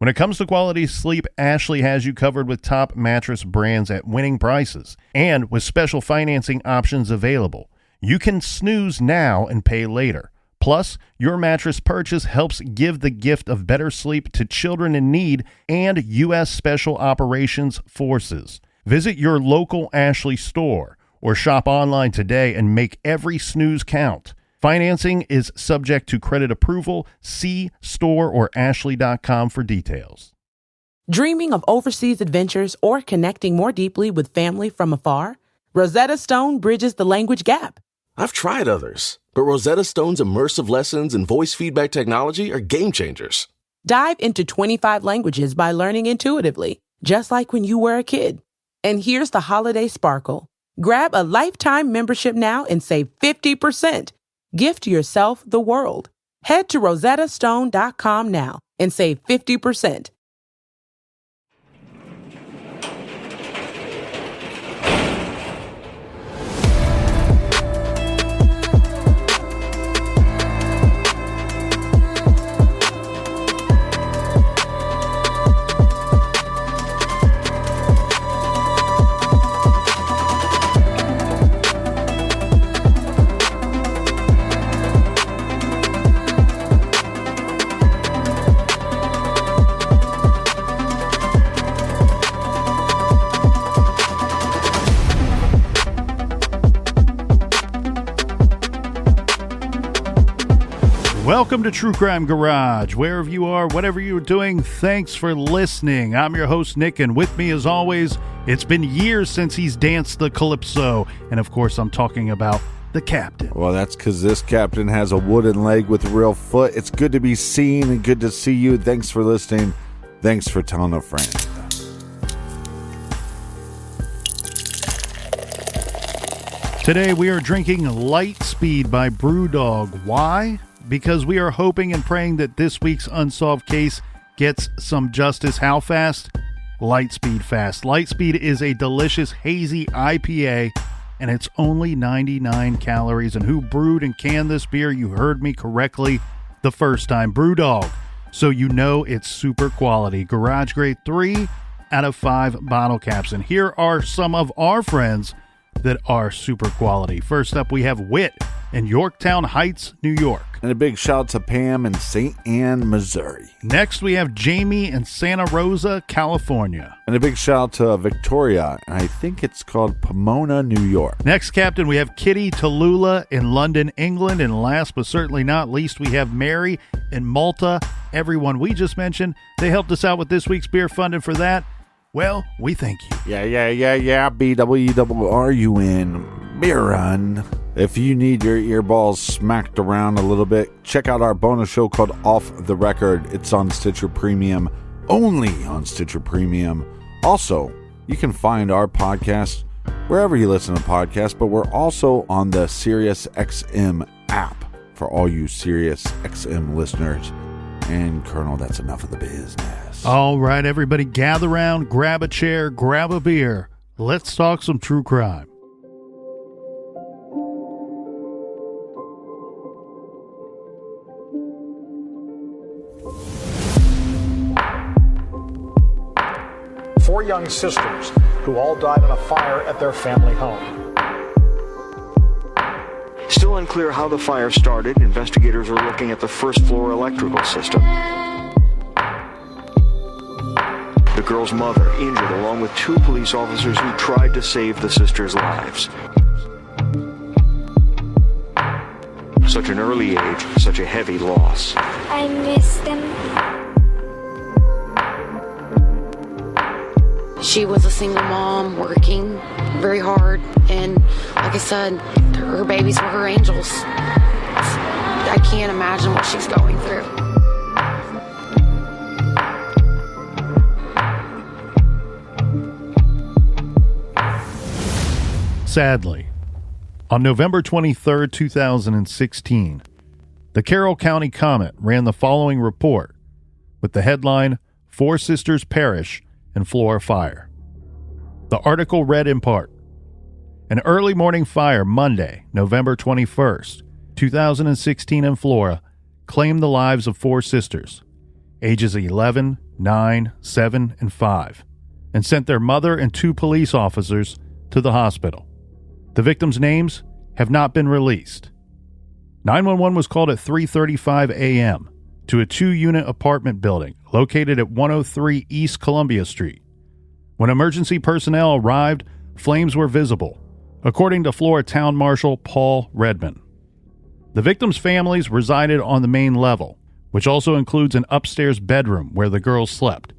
When it comes to quality sleep, Ashley has you covered with top mattress brands at winning prices and with special financing options available. You can snooze now and pay later. Plus, your mattress purchase helps give the gift of better sleep to children in need and U.S. Special Operations Forces. Visit your local Ashley store or shop online today and make every snooze count. Financing is subject to credit approval. See store or ashley.com for details. Dreaming of overseas adventures or connecting more deeply with family from afar? Rosetta Stone bridges the language gap. I've tried others, but Rosetta Stone's immersive lessons and voice feedback technology are game changers. Dive into 25 languages by learning intuitively, just like when you were a kid. And here's the holiday sparkle. Grab a lifetime membership now and save 50%. Gift yourself the world. Head to rosettastone.com now and save 50%. Welcome to True Crime Garage. Wherever you are, whatever you're doing, thanks for listening. I'm your host, Nick, and with me, as always, it's been years since he's danced the calypso. And of course, I'm talking about the captain. Well, that's because this captain has a wooden leg with a real foot. It's good to be seen and good to see you. Thanks for listening. Thanks for telling a friend. Today, we are drinking Lightspeed by Brewdog. Why? Because we are hoping and praying that this week's unsolved case gets some justice. How fast? Lightspeed fast. Lightspeed is a delicious hazy IPA, and it's only 99 calories. And who brewed and canned this beer? You heard me correctly the first time. Brewdog. So you know it's super quality. Garage grade 3 out of 5 bottle caps. And here are some of our friends that are super quality. First up, we have Wit in Yorktown Heights, New York. And a big shout out to Pam in St. Anne, Missouri. Next, we have Jamie in Santa Rosa, California. And a big shout out to Victoria, and I think it's called Pomona, New York. Next, Captain, we have Kitty Tallulah in London, England. And last but certainly not least, we have Mary in Malta. Everyone we just mentioned, they helped us out with this week's beer fund, and for that, well, we thank you. Yeah. BWRUN. Beer Run. If you need your earballs smacked around a little bit, check out our bonus show called Off the Record. It's on Stitcher Premium, only on Stitcher Premium. Also, you can find our podcast wherever you listen to podcasts, but we're also on the SiriusXM app for all you SiriusXM listeners. And Colonel, that's enough of the business. All right, everybody, gather around, grab a chair, grab a beer. Let's talk some true crime. Four young sisters who all died in a fire at their family home. Still unclear how the fire started, investigators are looking at the first floor electrical system. The girl's mother injured along with 2 police officers who tried to save the sisters' lives. Such an early age, such a heavy loss. I miss them. She was a single mom working very hard, and like I said, her babies were her angels. I can't imagine what she's going through. Sadly, on November 23, 2016, the Carroll County Comet ran the following report with the headline, 4 Sisters Perish in Flora Fire. The article read in part, an early morning fire Monday, November 21st, 2016 in Flora, claimed the lives of 4 sisters, ages 11, 9, 7, and 5, and sent their mother and 2 police officers to the hospital. The victims' names have not been released. 911 was called at 3:35 a.m. to a 2-unit apartment building located at 103 East Columbia Street. When emergency personnel arrived, flames were visible, according to Flora Town Marshal Paul Redman. The victims' families resided on the main level, which also includes an upstairs bedroom where the girls slept.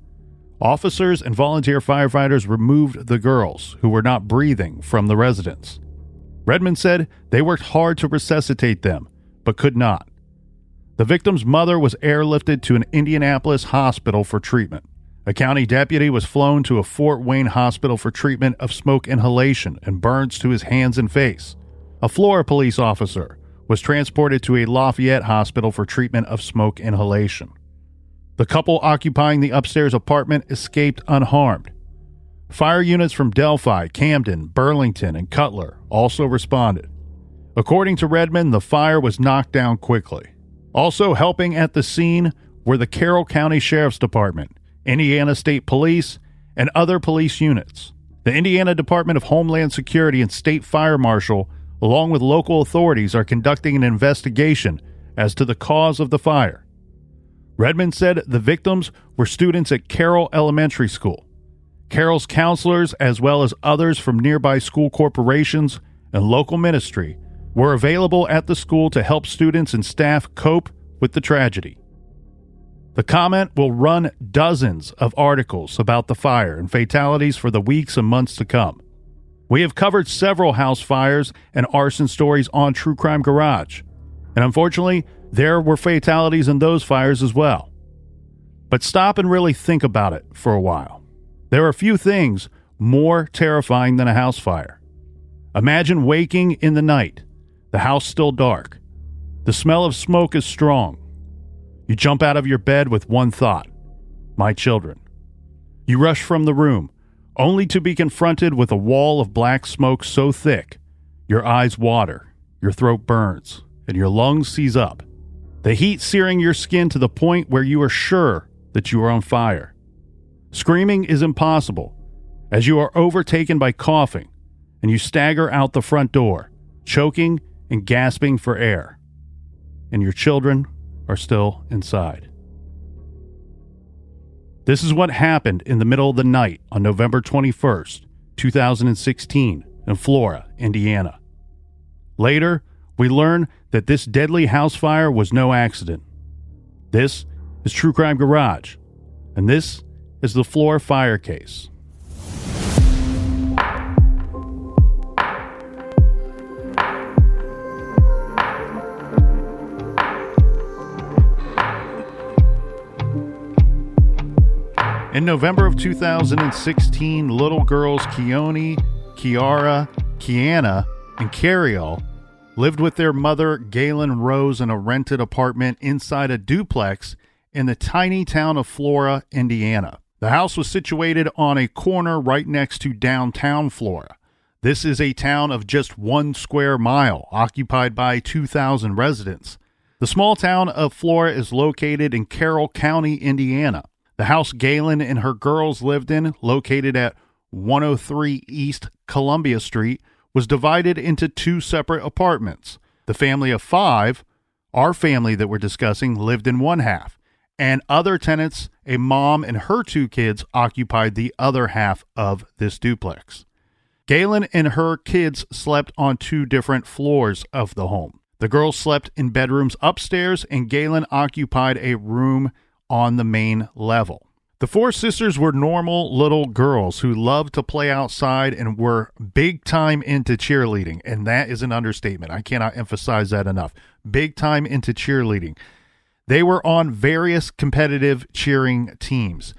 Officers and volunteer firefighters removed the girls, who were not breathing, from the residence. Redman said they worked hard to resuscitate them, but could not. The victim's mother was airlifted to an Indianapolis hospital for treatment. A county deputy was flown to a Fort Wayne hospital for treatment of smoke inhalation and burns to his hands and face. A Flora police officer was transported to a Lafayette hospital for treatment of smoke inhalation. The couple occupying the upstairs apartment escaped unharmed. Fire units from Delphi, Camden, Burlington, and Cutler also responded. According to Redmond, the fire was knocked down quickly. Also helping at the scene were the Carroll County Sheriff's Department, Indiana State Police, and other police units. The Indiana Department of Homeland Security and State Fire Marshal, along with local authorities, are conducting an investigation as to the cause of the fire. Redmond said the victims were students at Carroll Elementary School. Carroll's counselors, as well as others from nearby school corporations and local ministry, were available at the school to help students and staff cope with the tragedy. The comment will run dozens of articles about the fire and fatalities for the weeks and months to come. We have covered several house fires and arson stories on True Crime Garage, and unfortunately, there were fatalities in those fires as well. But stop and really think about it for a while. There are few things more terrifying than a house fire. Imagine waking in the night, the house still dark. The smell of smoke is strong. You jump out of your bed with one thought: my children. You rush from the room, only to be confronted with a wall of black smoke so thick, your eyes water, your throat burns, and your lungs seize up. The heat searing your skin to the point where you are sure that you are on fire. Screaming is impossible, as you are overtaken by coughing, and you stagger out the front door, choking and gasping for air. And your children are still inside. This is what happened in the middle of the night on November 21st, 2016, in Flora, Indiana. Later, we learn that this deadly house fire was no accident. This is True Crime Garage, and this is the Flora Fire case. In November of 2016, little girls Keone, Kiara, Kiana, and Cariel lived with their mother, Galen Rose, in a rented apartment inside a duplex in the tiny town of Flora, Indiana. The house was situated on a corner right next to downtown Flora. This is a town of just 1 square mile, occupied by 2,000 residents. The small town of Flora is located in Carroll County, Indiana. The house Galen and her girls lived in, located at 103 East Columbia Street, was divided into 2 separate apartments. The family of 5, our family that we're discussing, lived in one half, and other tenants, a mom and her 2 kids, occupied the other half of this duplex. Galen and her kids slept on 2 different floors of the home. The girls slept in bedrooms upstairs, and Galen occupied a room on the main level. The 4 sisters were normal little girls who loved to play outside and were big time into cheerleading, and that is an understatement. I cannot emphasize that enough. Big time into cheerleading. They were on various competitive cheering teams,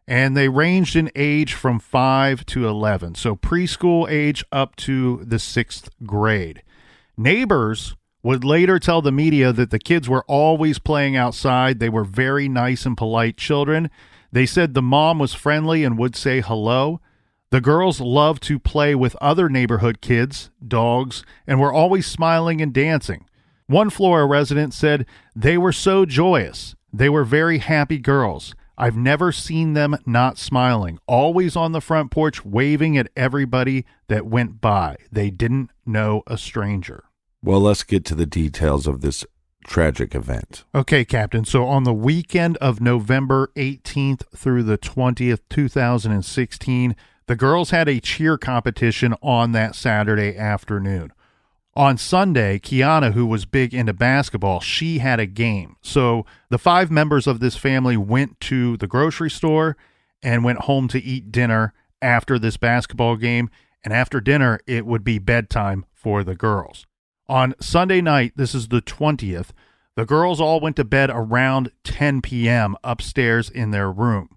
and they ranged in age from 5 to 11, so preschool age up to the 6th grade. Neighbors would later tell the media that the kids were always playing outside. They were very nice and polite children. They said the mom was friendly and would say hello. The girls loved to play with other neighborhood kids, dogs, and were always smiling and dancing. One Flora resident said, "They were so joyous. They were very happy girls. I've never seen them not smiling, always on the front porch waving at everybody that went by. They didn't know a stranger. Well, let's get to the details of this tragic event. Okay, Captain. So on the weekend of November 18th through the 20th, 2016, the girls had a cheer competition on that Saturday afternoon. On Sunday, Kiana, who was big into basketball, she had a game. So the 5 members of this family went to the grocery store and went home to eat dinner after this basketball game. And after dinner, it would be bedtime for the girls. On Sunday night, this is the 20th, the girls all went to bed around 10 p.m. upstairs in their room.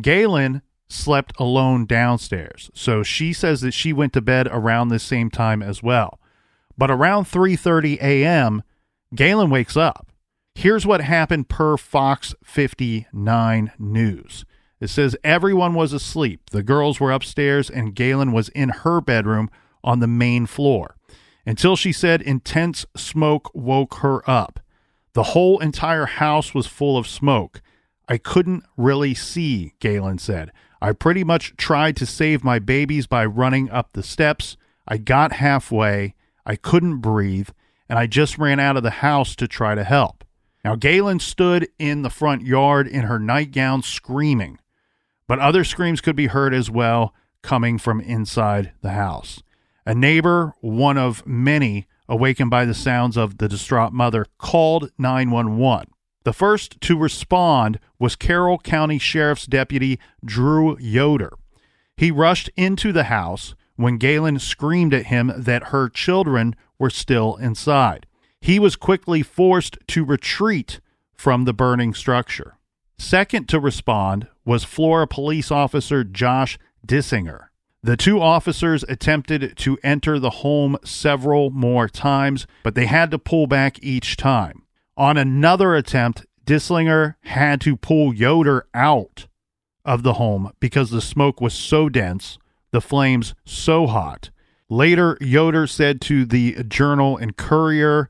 Galen slept alone downstairs. So she says that she went to bed around the same time as well. But around 3:30 a.m., Galen wakes up. Here's what happened per Fox 59 News. It says everyone was asleep. The girls were upstairs and Galen was in her bedroom on the main floor. Until she said intense smoke woke her up. The whole entire house was full of smoke. I couldn't really see, Galen said. I pretty much tried to save my babies by running up the steps. I got halfway. I couldn't breathe, and I just ran out of the house to try to help. Now, Galen stood in the front yard in her nightgown screaming, but other screams could be heard as well coming from inside the house. A neighbor, one of many, awakened by the sounds of the distraught mother, called 911. The first to respond was Carroll County Sheriff's Deputy Drew Yoder. He rushed into the house when Galen screamed at him that her children were still inside. He was quickly forced to retreat from the burning structure. Second to respond was Flora police officer Josh Dissinger. The 2 officers attempted to enter the home several more times, but they had to pull back each time. On another attempt, Dissinger had to pull Yoder out of the home because the smoke was so dense, the flames so hot. Later, Yoder said to the Journal and Courier,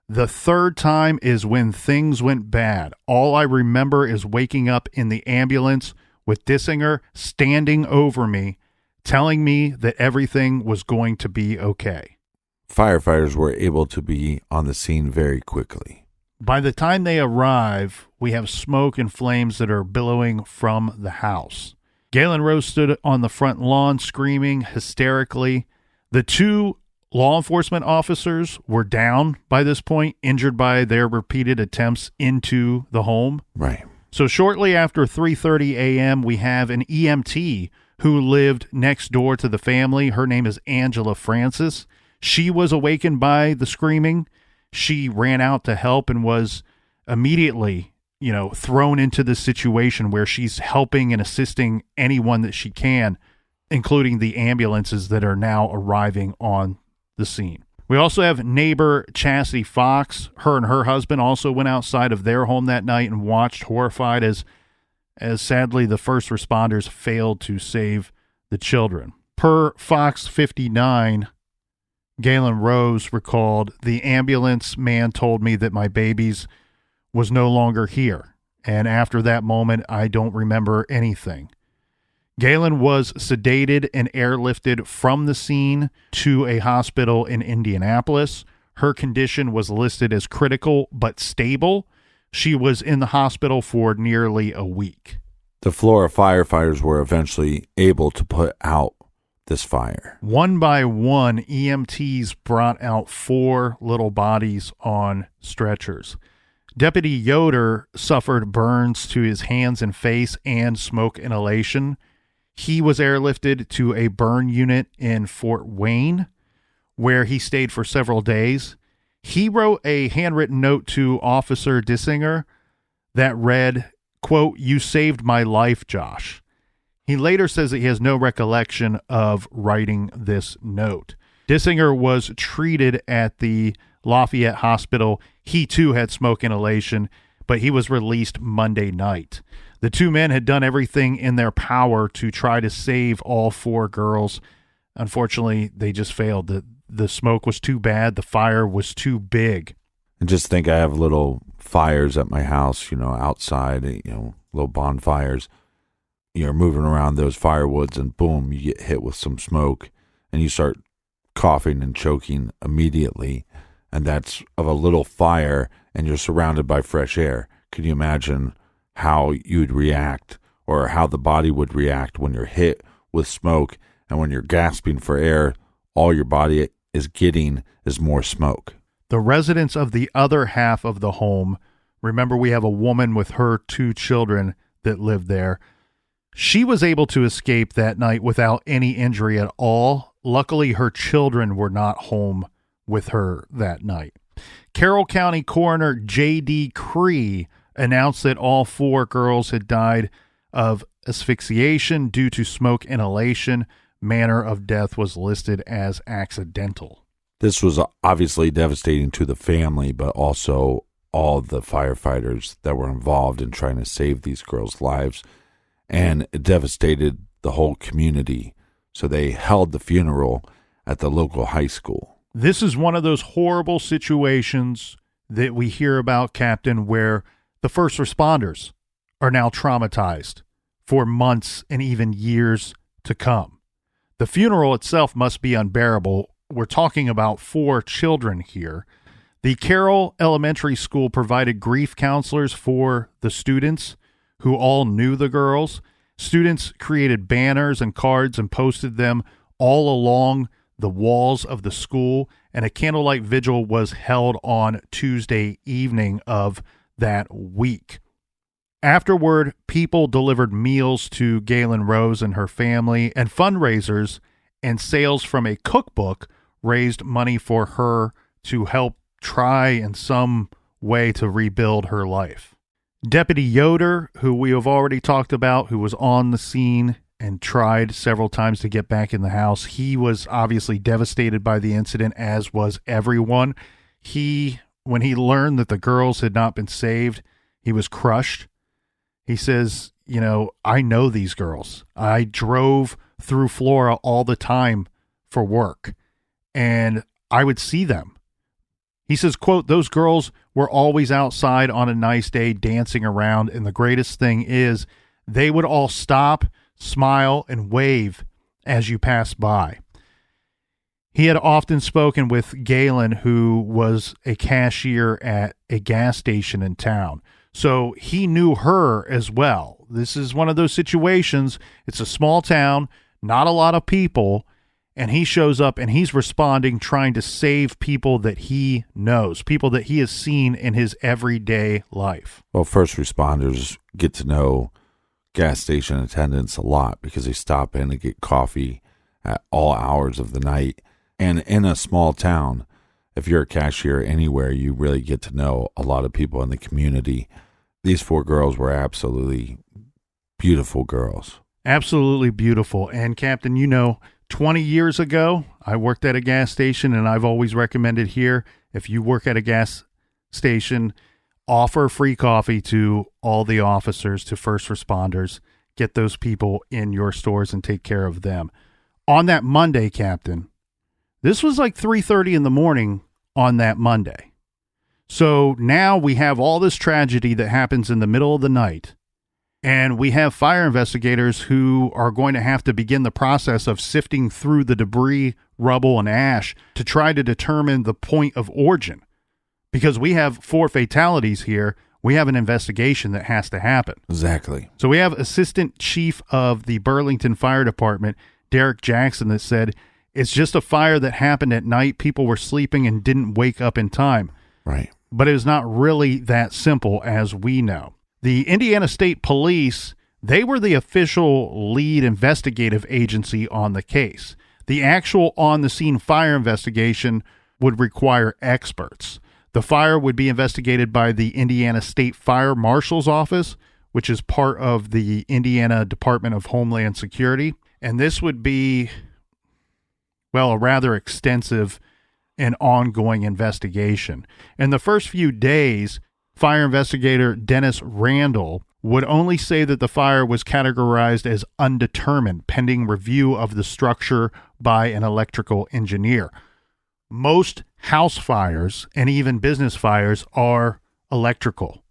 "The third time is when things went bad. All I remember is waking up in the ambulance with Dissinger standing over me, telling me that everything was going to be okay." Firefighters were able to be on the scene very quickly. By the time they arrive, we have smoke and flames that are billowing from the house. Galen Rose stood on the front lawn screaming hysterically. The 2 law enforcement officers were down by this point, injured by their repeated attempts into the home. Right. So shortly after 3:30 a.m., we have an EMT who lived next door to the family. Her name is Angela Francis. She was awakened by the screaming. She ran out to help and was immediately thrown into this situation where she's helping and assisting anyone that she can, including the ambulances that are now arriving on the scene. We also have neighbor Chastity Fox. Her and her husband also went outside of their home that night and watched horrified as sadly the first responders failed to save the children. Per Fox 59, Galen Rose recalled, "The ambulance man told me that my babies was no longer here, and after that moment, I don't remember anything." Galen was sedated and airlifted from the scene to a hospital in Indianapolis. Her condition was listed as critical but stable. She was in the hospital for nearly a week. The Flora firefighters were eventually able to put out this fire. One by one, EMTs brought out 4 little bodies on stretchers. Deputy Yoder suffered burns to his hands and face and smoke inhalation. He was airlifted to a burn unit in Fort Wayne, where he stayed for several days. He wrote a handwritten note to Officer Dissinger that read, quote, "You saved my life, Josh." He later says that he has no recollection of writing this note. Dissinger was treated at the Lafayette Hospital. He too had smoke inhalation, but he was released Monday night. The 2 men had done everything in their power to try to save all 4 girls. Unfortunately, they just failed. The smoke was too bad. The fire was too big. And just think, I have little fires at my house, outside, little bonfires. You're moving around those firewoods and boom, you get hit with some smoke and you start coughing and choking immediately. And that's of a little fire and you're surrounded by fresh air. Can you imagine how you'd react or how the body would react when you're hit with smoke and when you're gasping for air, all your body is getting is more smoke. The residents of the other half of the home, remember we have a woman with her 2 children that lived there. She was able to escape that night without any injury at all. Luckily, her children were not home with her that night. Carroll County Coroner J.D. Cree announced that all 4 girls had died of asphyxiation due to smoke inhalation. Manner of death was listed as accidental. This was obviously devastating to the family, but also all the firefighters that were involved in trying to save these girls' lives. And it devastated the whole community. So they held the funeral at the local high school. This is one of those horrible situations that we hear about, Captain, where the first responders are now traumatized for months and even years to come. The funeral itself must be unbearable. We're talking about 4 children here. The Carroll Elementary School provided grief counselors for the students who all knew the girls. Students created banners and cards and posted them all along the walls of the school, and a candlelight vigil was held on Tuesday evening of that week. Afterward, people delivered meals to Galen Rose and her family, and fundraisers and sales from a cookbook raised money for her to help try in some way to rebuild her life. Deputy Yoder, who we have already talked about, who was on the scene and tried several times to get back in the house, he was obviously devastated by the incident, as was everyone. When he learned that the girls had not been saved, he was crushed. He says, I know these girls. I drove through Flora all the time for work, and I would see them. He says, quote, those girls were always outside on a nice day dancing around, and the greatest thing is they would all stop, smile, and wave as you passed by. He had often spoken with Galen, who was a cashier at a gas station in town. So he knew her as well. This is one of those situations. It's a small town, not a lot of people, and he shows up and he's responding, trying to save people that he knows, people that he has seen in his everyday life. Well, first responders get to know gas station attendants a lot because they stop in and get coffee at all hours of the night. And in a small town, if you're a cashier anywhere, you really get to know a lot of people in the community. These 4 girls were absolutely beautiful girls. Absolutely beautiful. And Captain, 20 years ago, I worked at a gas station, and I've always recommended here, if you work at a gas station, offer free coffee to all the officers, to first responders. Get those people in your stores and take care of them. On that Monday, Captain, this was like 3:30 in the morning on that Monday. So now we have all this tragedy that happens in the middle of the night, and we have fire investigators who are going to have to begin the process of sifting through the debris, rubble, and ash to try to determine the point of origin. Because we have 4 fatalities here, we have an investigation that has to happen. Exactly. So we have Assistant Chief of the Burlington Fire Department, Derek Jackson, that said, it's just a fire that happened at night. People were sleeping and didn't wake up in time. Right. But it was not really that simple, as we know. The Indiana State Police, they were the official lead investigative agency on the case. The actual on-the-scene fire investigation would require experts. The fire would be investigated by the Indiana State Fire Marshal's Office, which is part of the Indiana Department of Homeland Security. And this would be, a rather extensive and ongoing investigation. In the first few days, fire investigator Dennis Randall would only say that the fire was categorized as undetermined, pending review of the structure by an electrical engineer. Most house fires and even business fires are electrical.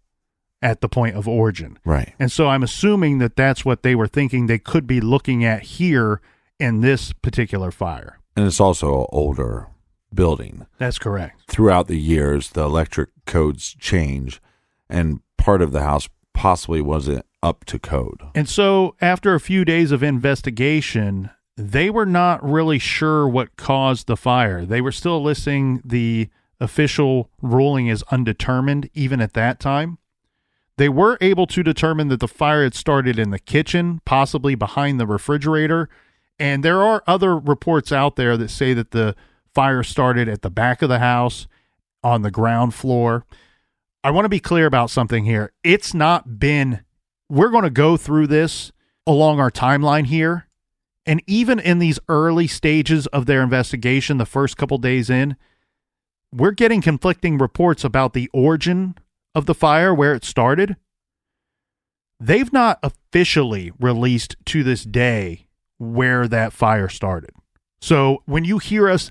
at the point of origin. Right. And so I'm assuming that that's what they were thinking they could be looking at here in this particular fire. And it's also an older building. That's correct. Throughout the years, the electric codes change, and part of the house possibly wasn't up to code. And so after a few days of investigation, they were not really sure what caused the fire. They were still listing the official ruling as undetermined even at that time. They were able to determine that the fire had started in the kitchen, possibly behind the refrigerator. And there are other reports out there that say that the fire started at the back of the house on the ground floor. I want to be clear about something here. It's not been, we're going to go through this along our timeline here. And even in these early stages of their investigation, the first couple days in, we're getting conflicting reports about the origin of the fire, where it started. They've not officially released to this day where that fire started. So when you hear us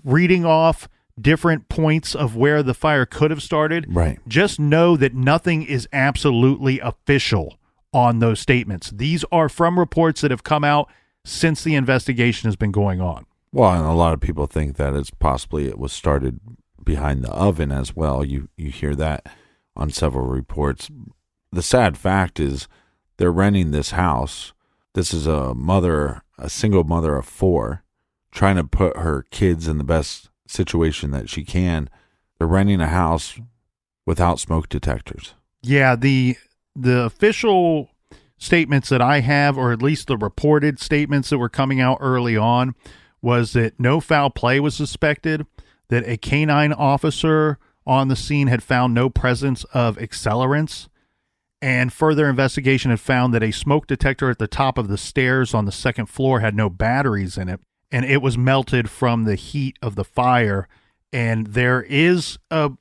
reading off different points of where the fire could have started, right, just know that nothing is absolutely official on those statements. These are from reports that have come out since the investigation has been going on. Well, and a lot of people think that it was started behind the oven as well. You hear that on several reports. The sad fact is they're renting this house. This is a single mother of 4, trying to put her kids in the best situation that she can. They're renting a house without smoke detectors. Yeah, the official statements that I have, or at least the reported statements that were coming out early on, was that no foul play was suspected, that a canine officer on the scene had found no presence of accelerants, and further investigation had found that a smoke detector at the top of the stairs on the second floor had no batteries in it, and it was melted from the heat of the fire. And there is a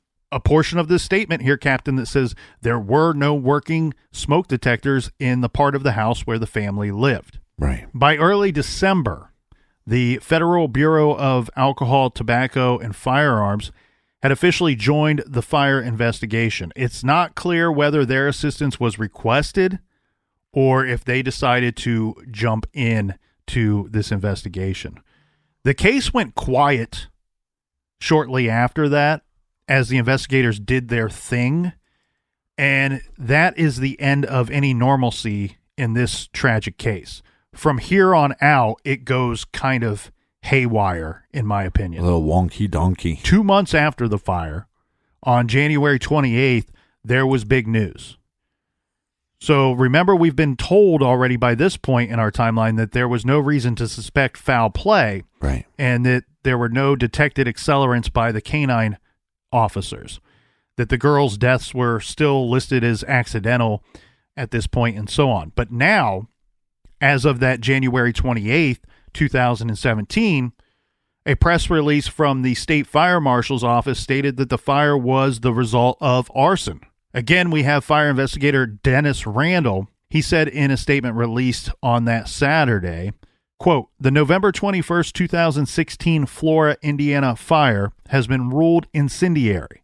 portion of this statement here, Captain, that says there were no working smoke detectors in the part of the house where the family lived. Right. By early December, the Federal Bureau of Alcohol, Tobacco, and Firearms had officially joined the fire investigation. It's not clear whether their assistance was requested or if they decided to jump in to this investigation. The case went quiet shortly after that as the investigators did their thing, and that is the end of any normalcy in this tragic case. From here on out, it goes kind of haywire, in my opinion. A little wonky donkey. 2 months after the fire, on January 28th, there was big news. So remember, we've been told already by this point in our timeline that there was no reason to suspect foul play, right, and that there were no detected accelerants by the canine officers, that the girls' deaths were still listed as accidental at this point, and so on. But now, as of that January 28th, 2017, a press release from the state fire marshal's office stated that the fire was the result of arson. Again, we have fire investigator Dennis Randall. He said in a statement released on that Saturday, quote, "The November 21st, 2016 Flora, Indiana fire has been ruled incendiary.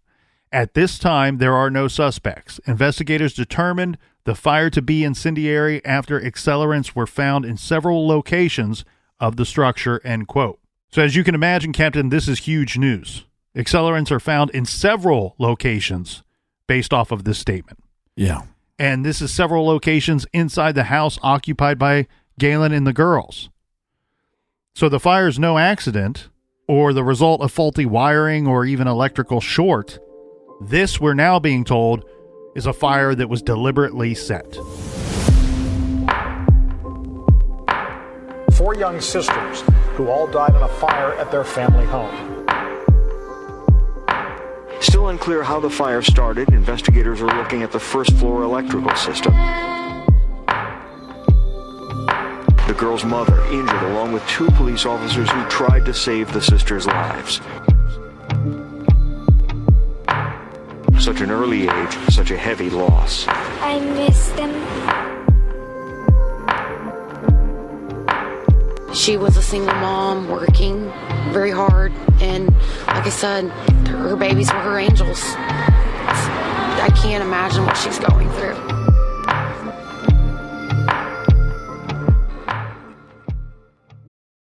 At this time, there are no suspects. Investigators determined the fire to be incendiary after accelerants were found in several locations of the structure," end quote. So as you can imagine, Captain, this is huge news. Accelerants are found in several locations based off of this statement. Yeah. And this is several locations inside the house occupied by Galen and the girls. So the fire is no accident or the result of faulty wiring or even electrical short. This, we're now being told, is a fire that was deliberately set. 4 young sisters who all died in a fire at their family home. Still unclear how the fire started. Investigators are looking at the first floor electrical system. The girl's mother injured along with 2 police officers who tried to save the sisters' lives. Such an early age, such a heavy loss. I miss them. She was a single mom working very hard, and like I said, her babies were her angels. I can't imagine what she's going through.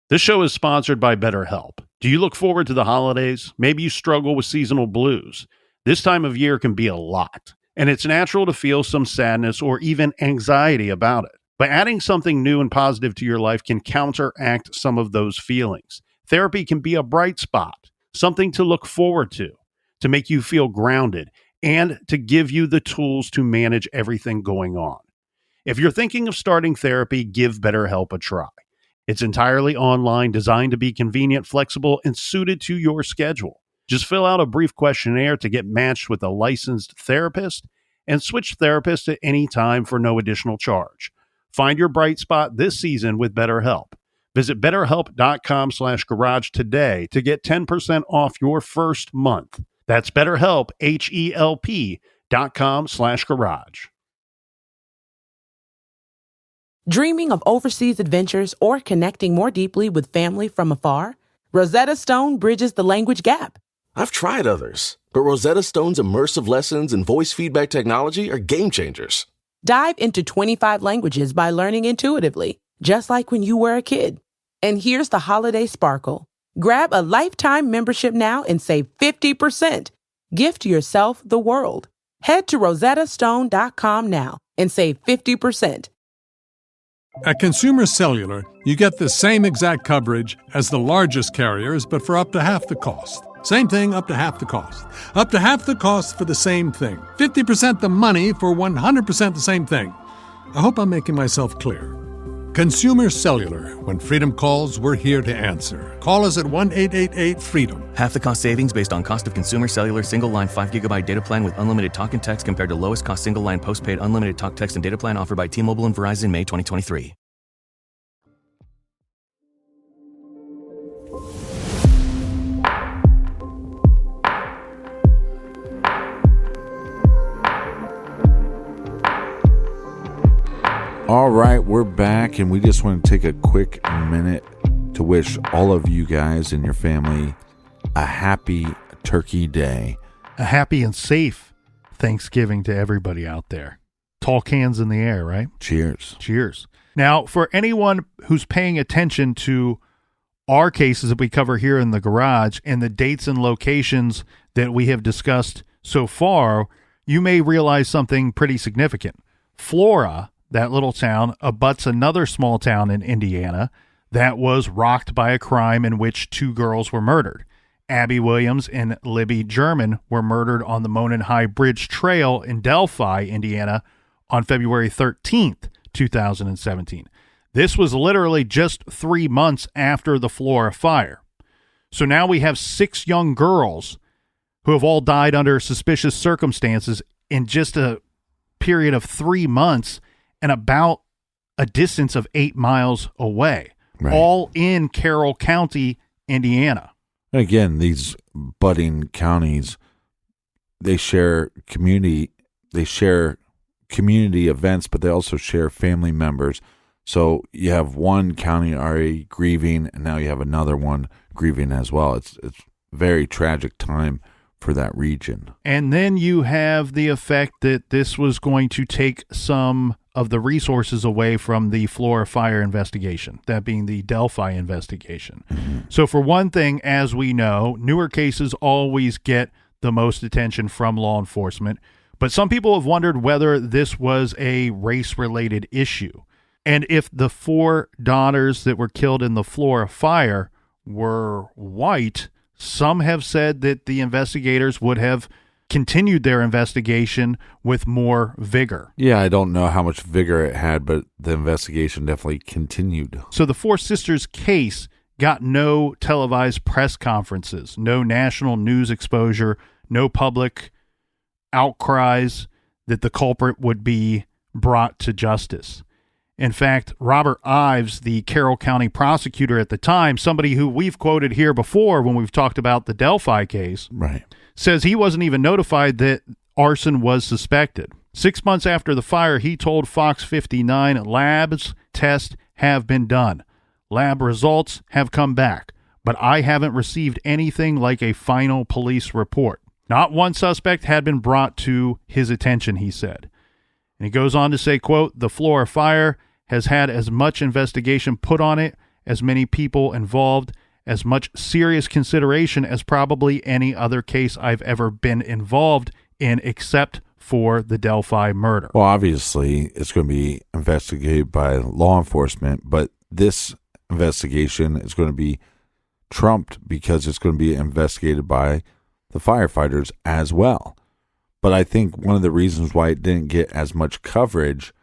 This show is sponsored by BetterHelp. Do you look forward to the holidays? Maybe you struggle with seasonal blues. This time of year can be a lot, and it's natural to feel some sadness or even anxiety about it. But adding something new and positive to your life can counteract some of those feelings. Therapy can be a bright spot, something to look forward to make you feel grounded, and to give you the tools to manage everything going on. If you're thinking of starting therapy, give BetterHelp a try. It's entirely online, designed to be convenient, flexible, and suited to your schedule. Just fill out a brief questionnaire to get matched with a licensed therapist and switch therapists at any time for no additional charge. Find your bright spot this season with BetterHelp. Visit BetterHelp.com/garage today to get 10% off your first month. That's BetterHelp, HELP.com/garage. Dreaming of overseas adventures or connecting more deeply with family from afar? Rosetta Stone bridges the language gap. I've tried others, but Rosetta Stone's immersive lessons and voice feedback technology are game changers. Dive into 25 languages by learning intuitively, just like when you were a kid. And here's the holiday sparkle. Grab a lifetime membership now and save 50%. Gift yourself the world. Head to rosettastone.com now and save 50%. At Consumer Cellular, you get the same exact coverage as the largest carriers, but for up to half the cost. Same thing, up to half the cost. Up to half the cost for the same thing. 50% the money for 100% the same thing. I hope I'm making myself clear. Consumer Cellular. When freedom calls, we're here to answer. Call us at 1-888-FREEDOM. Half the cost savings based on cost of Consumer Cellular single-line 5GB data plan with unlimited talk and text compared to lowest cost single-line postpaid unlimited talk, text, and data plan offered by T-Mobile and Verizon May 2023. All right, we're back, and we just want to take a quick minute to wish all of you guys and your family a happy Turkey Day. A happy and safe Thanksgiving to everybody out there. Tall cans in the air, right? Cheers. Cheers. Now, for anyone who's paying attention to our cases that we cover here in the garage and the dates and locations that we have discussed so far, you may realize something pretty significant. Flora, that little town, abuts another small town in Indiana that was rocked by a crime in which two girls were murdered. Abby Williams and Libby German were murdered on the Monon High Bridge Trail in Delphi, Indiana, on February 13th, 2017. This was literally just 3 months after the Flora Fire. So now we have 6 young girls who have all died under suspicious circumstances in just a period of 3 months and about a distance of 8 miles away, right, all in Carroll County, Indiana. Again, these budding counties, they share community events, but they also share family members. So you have one county already grieving, and now you have another one grieving as well. It's a very tragic time for that region. And then you have the effect that this was going to take some of the resources away from the Flora Fire investigation, that being the Delphi investigation. Mm-hmm. So for one thing, as we know, newer cases always get the most attention from law enforcement, but some people have wondered whether this was a race-related issue. And if the 4 daughters that were killed in the Flora Fire were white, some have said that the investigators would have continued their investigation with more vigor. Yeah, I don't know how much vigor it had, but the investigation definitely continued. So the 4 sisters' case got no televised press conferences, no national news exposure, no public outcries that the culprit would be brought to justice. In fact, Robert Ives, the Carroll County prosecutor at the time, somebody who we've quoted here before when we've talked about the Delphi case, right, says he wasn't even notified that arson was suspected. 6 months after the fire, he told Fox 59, labs tests have been done. Lab results have come back, but I haven't received anything like a final police report. Not one suspect had been brought to his attention, he said. And he goes on to say, quote, "The Flora Fire has had as much investigation put on it, as many people involved, as much serious consideration as probably any other case I've ever been involved in, except for the Delphi murder." Well, obviously, it's going to be investigated by law enforcement, but this investigation is going to be trumped because it's going to be investigated by the firefighters as well. But I think one of the reasons why it didn't get as much coverage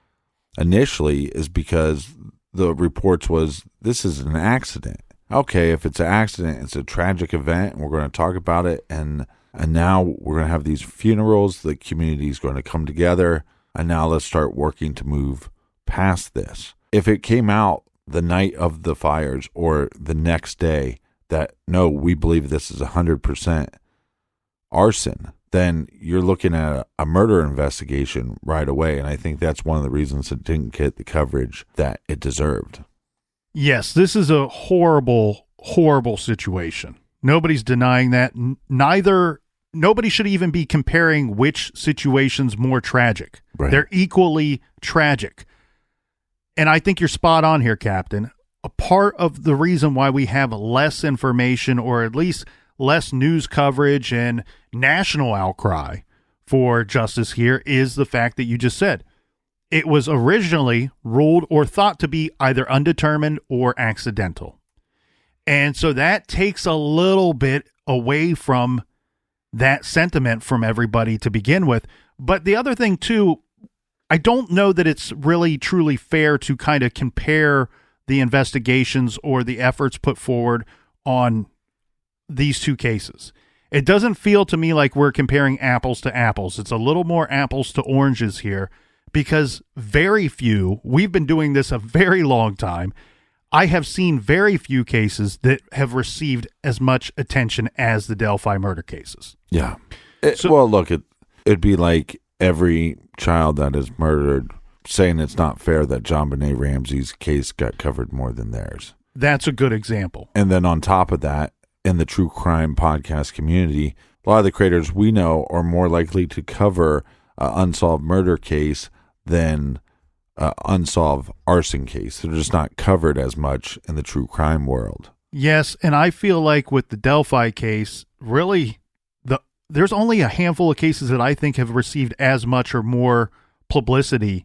initially is because the reports was, this is an accident. Okay, if it's an accident, it's a tragic event, and we're going to talk about it, and now we're going to have these funerals, the community is going to come together, and now let's start working to move past this. If it came out the night of the fires or the next day that, no, we believe this is 100% arson, then you're looking at a murder investigation right away, and I think that's one of the reasons it didn't get the coverage that it deserved. Yes, this is a horrible, horrible situation. Nobody's denying that. Nobody should even be comparing which situation's more tragic. Right. They're equally tragic. And I think you're spot on here, Captain. A part of the reason why we have less information, or at least less news coverage and national outcry for justice here, is the fact that you just said it was originally ruled or thought to be either undetermined or accidental. And so that takes a little bit away from that sentiment from everybody to begin with. But the other thing too, I don't know that it's really truly fair to kind of compare the investigations or the efforts put forward on these two cases. It doesn't feel to me like we're comparing apples to apples. It's a little more apples to oranges here, because very few, we've been doing this a very long time, I have seen very few cases that have received as much attention as the Delphi murder cases. Yeah. Well, look, it'd be like every child that is murdered saying it's not fair that JonBenet Ramsey's case got covered more than theirs. That's a good example. And then on top of that, in the true crime podcast community, a lot of the creators we know are more likely to cover an unsolved murder case than an unsolved arson case. They're just not covered as much in the true crime world. Yes, and I feel like with the Delphi case, really, there's only a handful of cases that I think have received as much or more publicity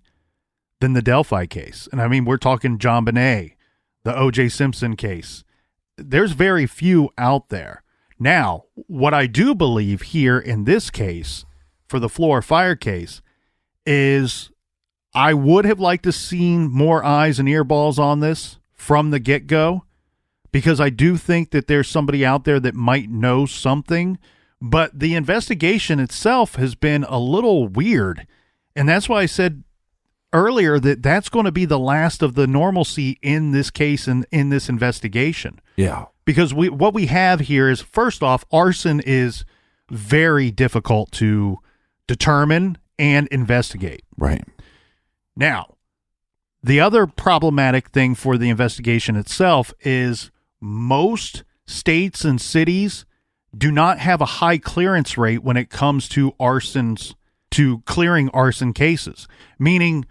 than the Delphi case. And I mean, we're talking JonBenet, the O.J. Simpson case. There's very few out there. Now, what I do believe here in this case, for the Flora Fire case, is I would have liked to seen more eyes and earballs on this from the get-go, because I do think that there's somebody out there that might know something, but the investigation itself has been a little weird. And that's why I said earlier that that's going to be the last of the normalcy in this case and in this investigation. Yeah. Because what we have here is, first off, arson is very difficult to determine and investigate. Right. Now, the other problematic thing for the investigation itself is most states and cities do not have a high clearance rate when it comes to clearing arson cases, meaning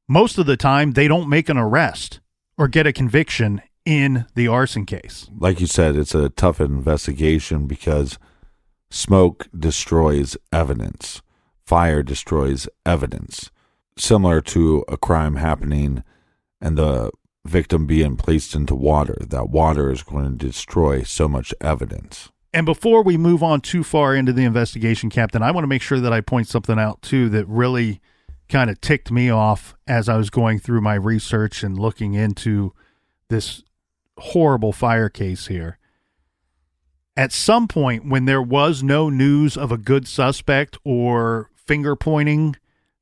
most of the time they don't make an arrest or get a conviction in the arson case. Like you said, it's a tough investigation because smoke destroys evidence. Fire destroys evidence. Similar to a crime happening and the victim being placed into water. That water is going to destroy so much evidence. And before we move on too far into the investigation, Captain, I want to make sure that I point something out, too, that really kind of ticked me off as I was going through my research and looking into this horrible fire case here. At some point, when there was no news of a good suspect or finger pointing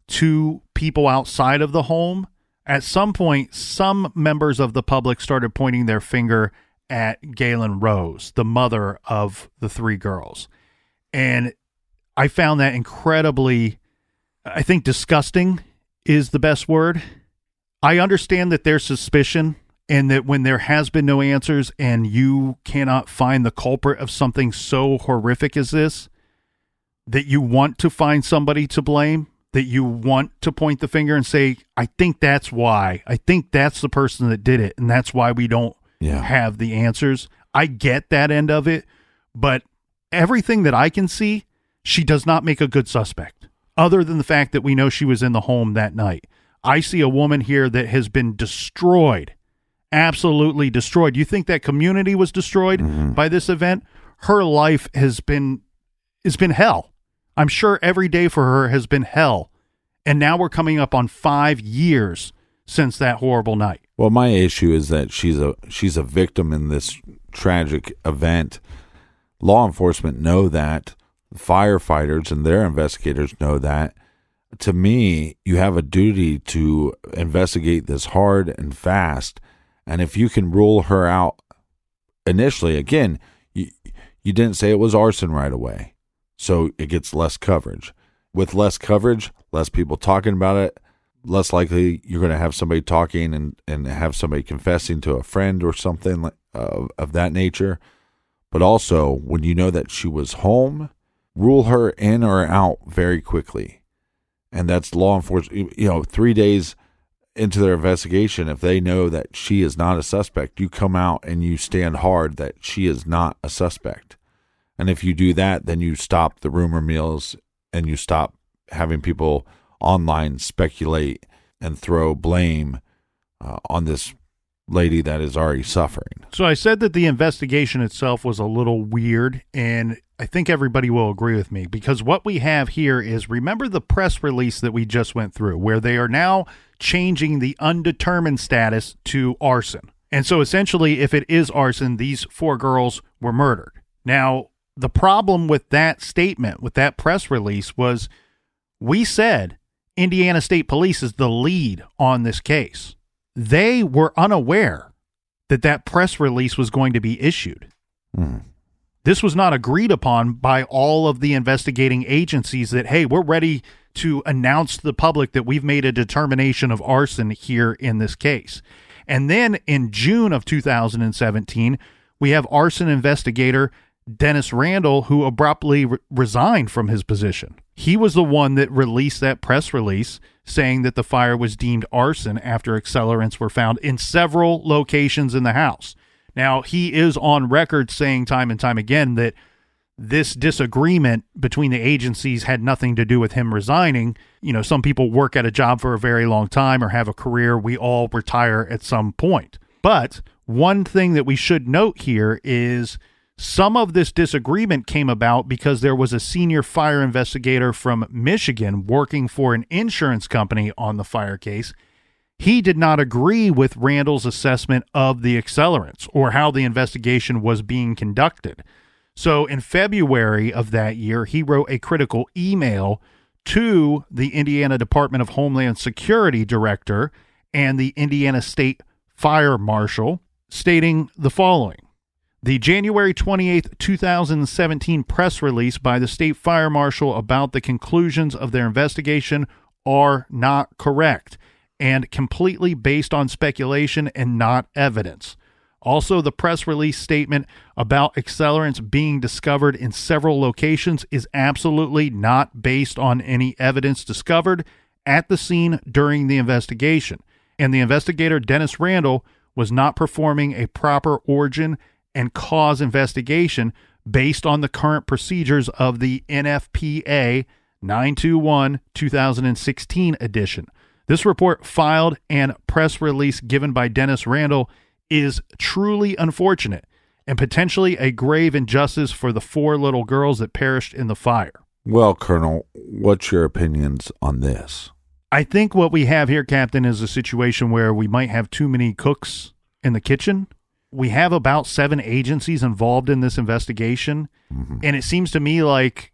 to people outside of the home, at some point, some members of the public started pointing their finger at Galen Rose, the mother of the three girls. And I found that incredibly, I think disgusting is the best word. I understand that there's suspicion, and that when there has been no answers and you cannot find the culprit of something so horrific as this, that you want to find somebody to blame, that you want to point the finger and say, I think that's why. I think that's the person that did it, and that's why we don't have the answers. I get that end of it, but everything that I can see, she does not make a good suspect, other than the fact that we know she was in the home that night. I see a woman here that has been destroyed, absolutely destroyed. You think that community was destroyed by this event? Her life has been hell. I'm sure every day for her has been hell. And now we're coming up on 5 years since that horrible night. Well, my issue is that she's a victim in this tragic event. Law enforcement know that. Firefighters and their investigators know that. To me, you have a duty to investigate this hard and fast. And if you can rule her out initially, again, you didn't say it was arson right away. So it gets less coverage. With less coverage, less people talking about it, less likely you're going to have somebody talking and have somebody confessing to a friend or something of that nature. But also, when you know that she was home, rule her in or out very quickly. And that's law enforcement. 3 days into their investigation, if they know that she is not a suspect, you come out and you stand hard that she is not a suspect. And if you do that, then you stop the rumor mills and you stop having people online speculate and throw blame on this lady that is already suffering. So I said that the investigation itself was a little weird, and I think everybody will agree with me, because what we have here is, remember the press release that we just went through, where they are now changing the undetermined status to arson. And so essentially, if it is arson, these 4 girls were murdered. Now, the problem with that statement, with that press release, was we said Indiana State Police is the lead on this case. They were unaware that that press release was going to be issued. This was not agreed upon by all of the investigating agencies that, hey, we're ready to announce to the public that we've made a determination of arson here in this case. And then in June of 2017, we have arson investigator Dennis Randall, who abruptly resigned from his position. He was the one that released that press release saying that the fire was deemed arson after accelerants were found in several locations in the house. Now, he is on record saying time and time again that this disagreement between the agencies had nothing to do with him resigning. Some people work at a job for a very long time or have a career. We all retire at some point. But one thing that we should note here is some of this disagreement came about because there was a senior fire investigator from Michigan working for an insurance company on the fire case. He did not agree with Randall's assessment of the accelerants or how the investigation was being conducted. So in February of that year, he wrote a critical email to the Indiana Department of Homeland Security director and the Indiana State Fire Marshal, stating the following. The January 28, 2017 press release by the State Fire Marshal about the conclusions of their investigation are not correct and completely based on speculation and not evidence. Also, the press release statement about accelerants being discovered in several locations is absolutely not based on any evidence discovered at the scene during the investigation. And the investigator, Dennis Randall, was not performing a proper origin and cause investigation based on the current procedures of the NFPA 921 2016 edition. This report filed and press release given by Dennis Randall is truly unfortunate and potentially a grave injustice for the 4 little girls that perished in the fire. Well, Colonel, what's your opinions on this? I think what we have here, Captain, is a situation where we might have too many cooks in the kitchen. We have about 7 agencies involved in this investigation, and it seems to me like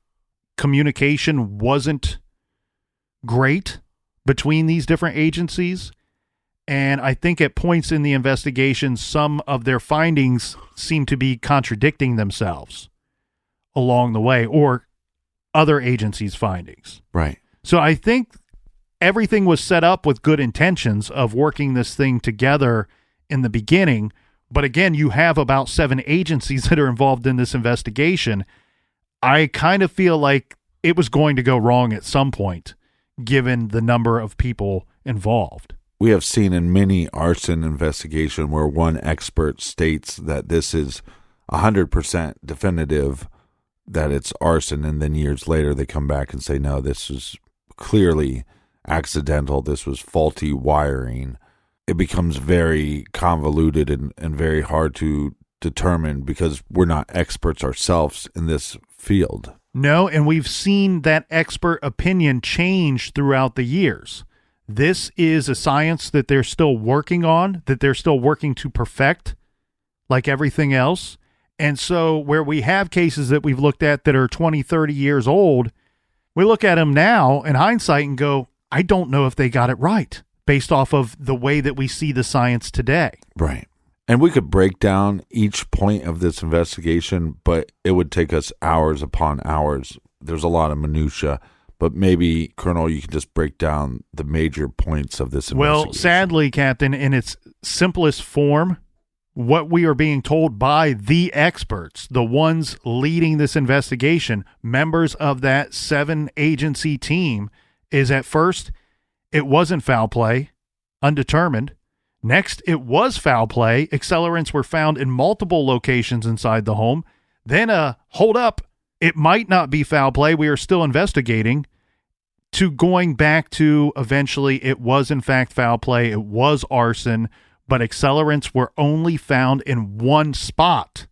communication wasn't great between these different agencies. And I think at points in the investigation, some of their findings seem to be contradicting themselves along the way, or other agencies' findings. Right. So I think everything was set up with good intentions of working this thing together in the beginning. But again, you have about 7 agencies that are involved in this investigation. I kind of feel like it was going to go wrong at some point, given the number of people involved. We have seen in many arson investigation where one expert states that this is 100% definitive that it's arson, and then years later they come back and say, no, this is clearly accidental, this was faulty wiring. It becomes very convoluted and very hard to determine because we're not experts ourselves in this field. No, and we've seen that expert opinion change throughout the years. This is a science that they're still working on, that they're still working to perfect, like everything else. And so where we have cases that we've looked at that are 20, 30 years old, we look at them now in hindsight and go, I don't know if they got it right based off of the way that we see the science today. Right. And we could break down each point of this investigation, but it would take us hours upon hours. There's a lot of minutia, but maybe, Colonel, you can just break down the major points of this investigation. Well, sadly, Captain, in its simplest form, what we are being told by the experts, the ones leading this investigation, members of that 7-agency team, is at first, it wasn't foul play, undetermined. Next, it was foul play. Accelerants were found in multiple locations inside the home. Then, hold up, it might not be foul play. We are still investigating. To going back to eventually it was in fact foul play. It was arson, but accelerants were only found in one spot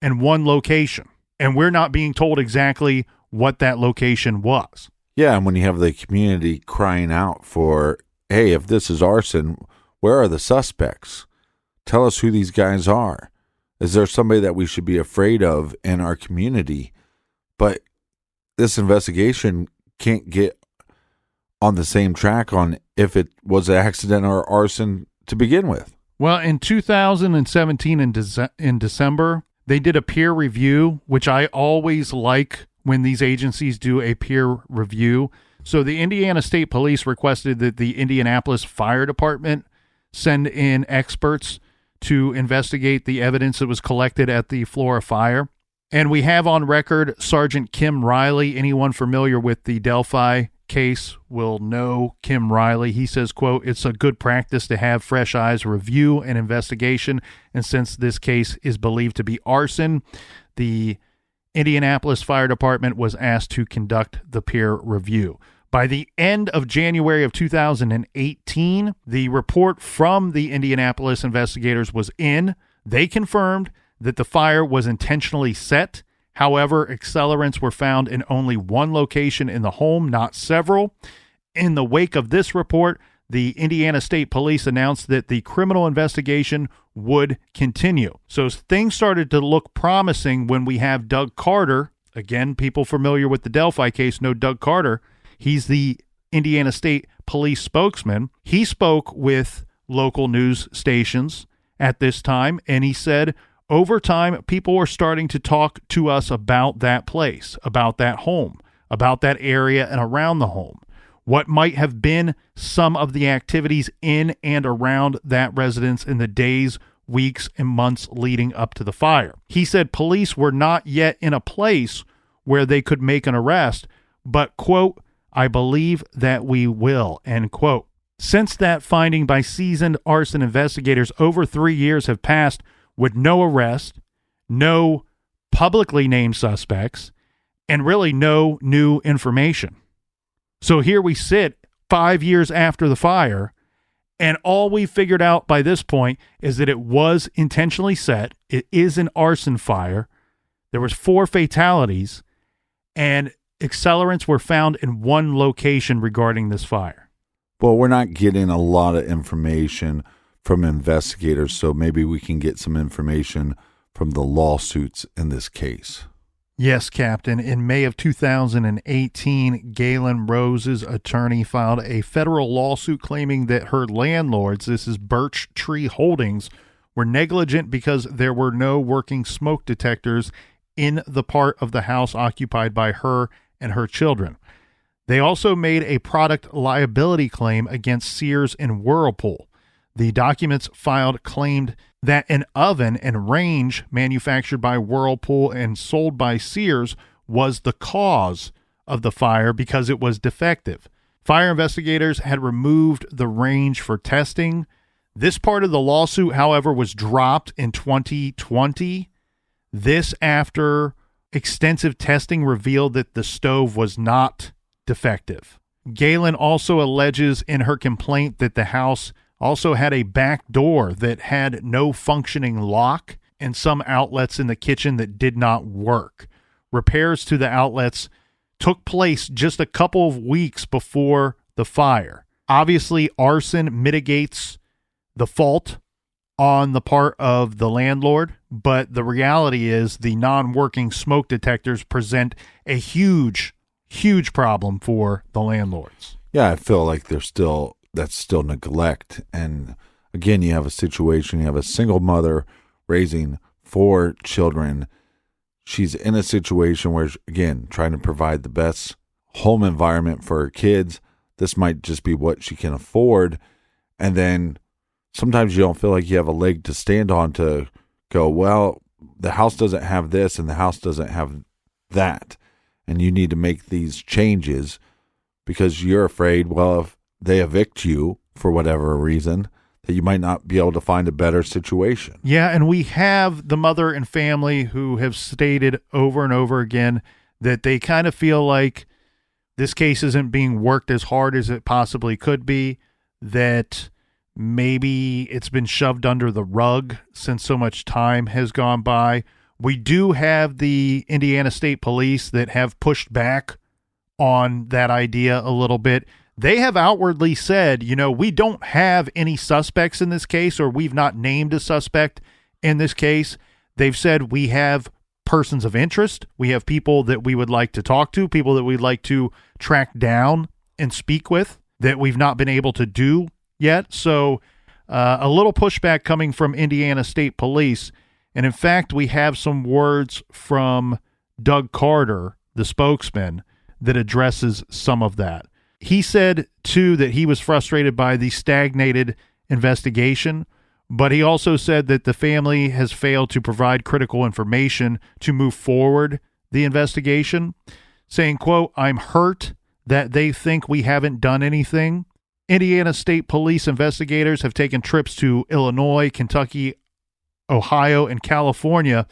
and one location. And we're not being told exactly what that location was. Yeah, and when you have the community crying out for, hey, if this is arson, where are the suspects? Tell us who these guys are. Is there somebody that we should be afraid of in our community? But this investigation can't get on the same track on if it was an accident or arson to begin with. Well, in 2017 in December, they did a peer review, which I always like when these agencies do a peer review. So the Indiana State Police requested that the Indianapolis Fire Department send in experts to investigate the evidence that was collected at the Flora Fire. And we have on record Sergeant Kim Riley. Anyone familiar with the Delphi case will know Kim Riley. He says, quote, "It's a good practice to have fresh eyes review an investigation. And since this case is believed to be arson, the Indianapolis Fire Department was asked to conduct the peer review." By the end of January of 2018, the report from the Indianapolis investigators was in. They confirmed that the fire was intentionally set. However, accelerants were found in only one location in the home, not several. In the wake of this report, the Indiana State Police announced that the criminal investigation would continue. So things started to look promising when we have Doug Carter. Again, people familiar with the Delphi case know Doug Carter. He's the Indiana State Police spokesman. He spoke with local news stations at this time, and he said, over time, people were starting to talk to us about that place, about that home, about that area and around the home. What might have been some of the activities in and around that residence in the days, weeks, and months leading up to the fire. He said police were not yet in a place where they could make an arrest, but, quote, "I believe that we will," end quote. Since that finding by seasoned arson investigators, over 3 years have passed with no arrest, no publicly named suspects, and really no new information. So here we sit 5 years after the fire, and all we figured out by this point is that it was intentionally set. It is an arson fire. There was 4 fatalities, and accelerants were found in one location regarding this fire. Well, we're not getting a lot of information from investigators, so maybe we can get some information from the lawsuits in this case. Yes, Captain. In May of 2018, Galen Rose's attorney filed a federal lawsuit claiming that her landlords, this is Birch Tree Holdings, were negligent because there were no working smoke detectors in the part of the house occupied by her and her children. They also made a product liability claim against Sears and Whirlpool. The documents filed claimed that an oven and range manufactured by Whirlpool and sold by Sears was the cause of the fire because it was defective. Fire investigators had removed the range for testing. This part of the lawsuit, however, was dropped in 2020. This after extensive testing revealed that the stove was not defective. Galen also alleges in her complaint that the house also had a back door that had no functioning lock and some outlets in the kitchen that did not work. Repairs to the outlets took place just a couple of weeks before the fire. Obviously, arson mitigates the fault on the part of the landlord, but the reality is the non-working smoke detectors present a huge problem for the landlords. Yeah, I feel like that's still neglect. And again, you have a situation, you have a single mother raising 4 children. She's in a situation where, again, trying to provide the best home environment for her kids. This might just be what she can afford. And then sometimes you don't feel like you have a leg to stand on to go, well, the house doesn't have this and the house doesn't have that. And you need to make these changes because you're afraid, well, if they evict you for whatever reason, that you might not be able to find a better situation. Yeah, and we have the mother and family who have stated over and over again that they kind of feel like this case isn't being worked as hard as it possibly could be, that maybe it's been shoved under the rug since so much time has gone by. We do have the Indiana State Police that have pushed back on that idea a little bit. They have outwardly said, we don't have any suspects in this case, or we've not named a suspect in this case. They've said we have persons of interest. We have people that we would like to talk to, people that we'd like to track down and speak with that we've not been able to do yet. So a little pushback coming from Indiana State Police. And in fact, we have some words from Doug Carter, the spokesman, that addresses some of that. He said, too, that he was frustrated by the stagnated investigation, but he also said that the family has failed to provide critical information to move forward the investigation, saying, quote, "I'm hurt that they think we haven't done anything." Indiana State Police investigators have taken trips to Illinois, Kentucky, Ohio, and California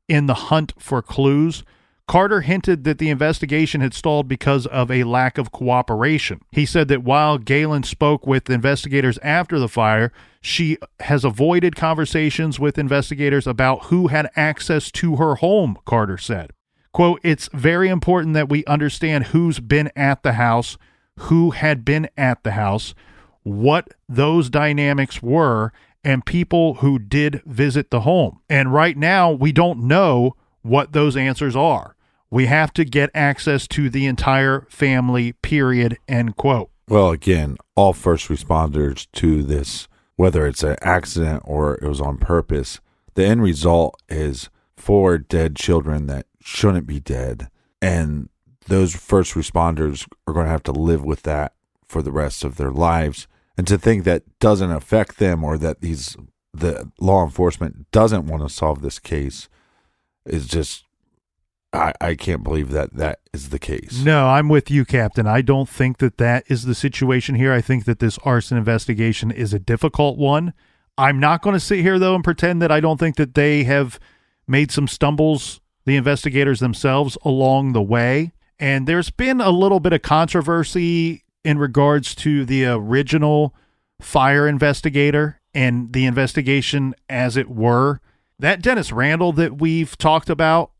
in the hunt for clues. Carter hinted that the investigation had stalled because of a lack of cooperation. He said that while Galen spoke with investigators after the fire, she has avoided conversations with investigators about who had access to her home, Carter said. Quote, "It's very important that we understand who's been at the house, who had been at the house, what those dynamics were, and people who did visit the home. And right now, we don't know what those answers are. We have to get access to the entire family, period," end quote. Well, again, all first responders to this, whether it's an accident or it was on purpose, the end result is 4 dead children that shouldn't be dead. And those first responders are going to have to live with that for the rest of their lives. And to think that doesn't affect them, or that the law enforcement doesn't want to solve this case, is just, I can't believe that is the case. No, I'm with you, Captain. I don't think that is the situation here. I think that this arson investigation is a difficult one. I'm not going to sit here, though, and pretend that I don't think that they have made some stumbles, the investigators themselves, along the way. And there's been a little bit of controversy in regards to the original fire investigator and the investigation, as it were. That Dennis Randall that we've talked about,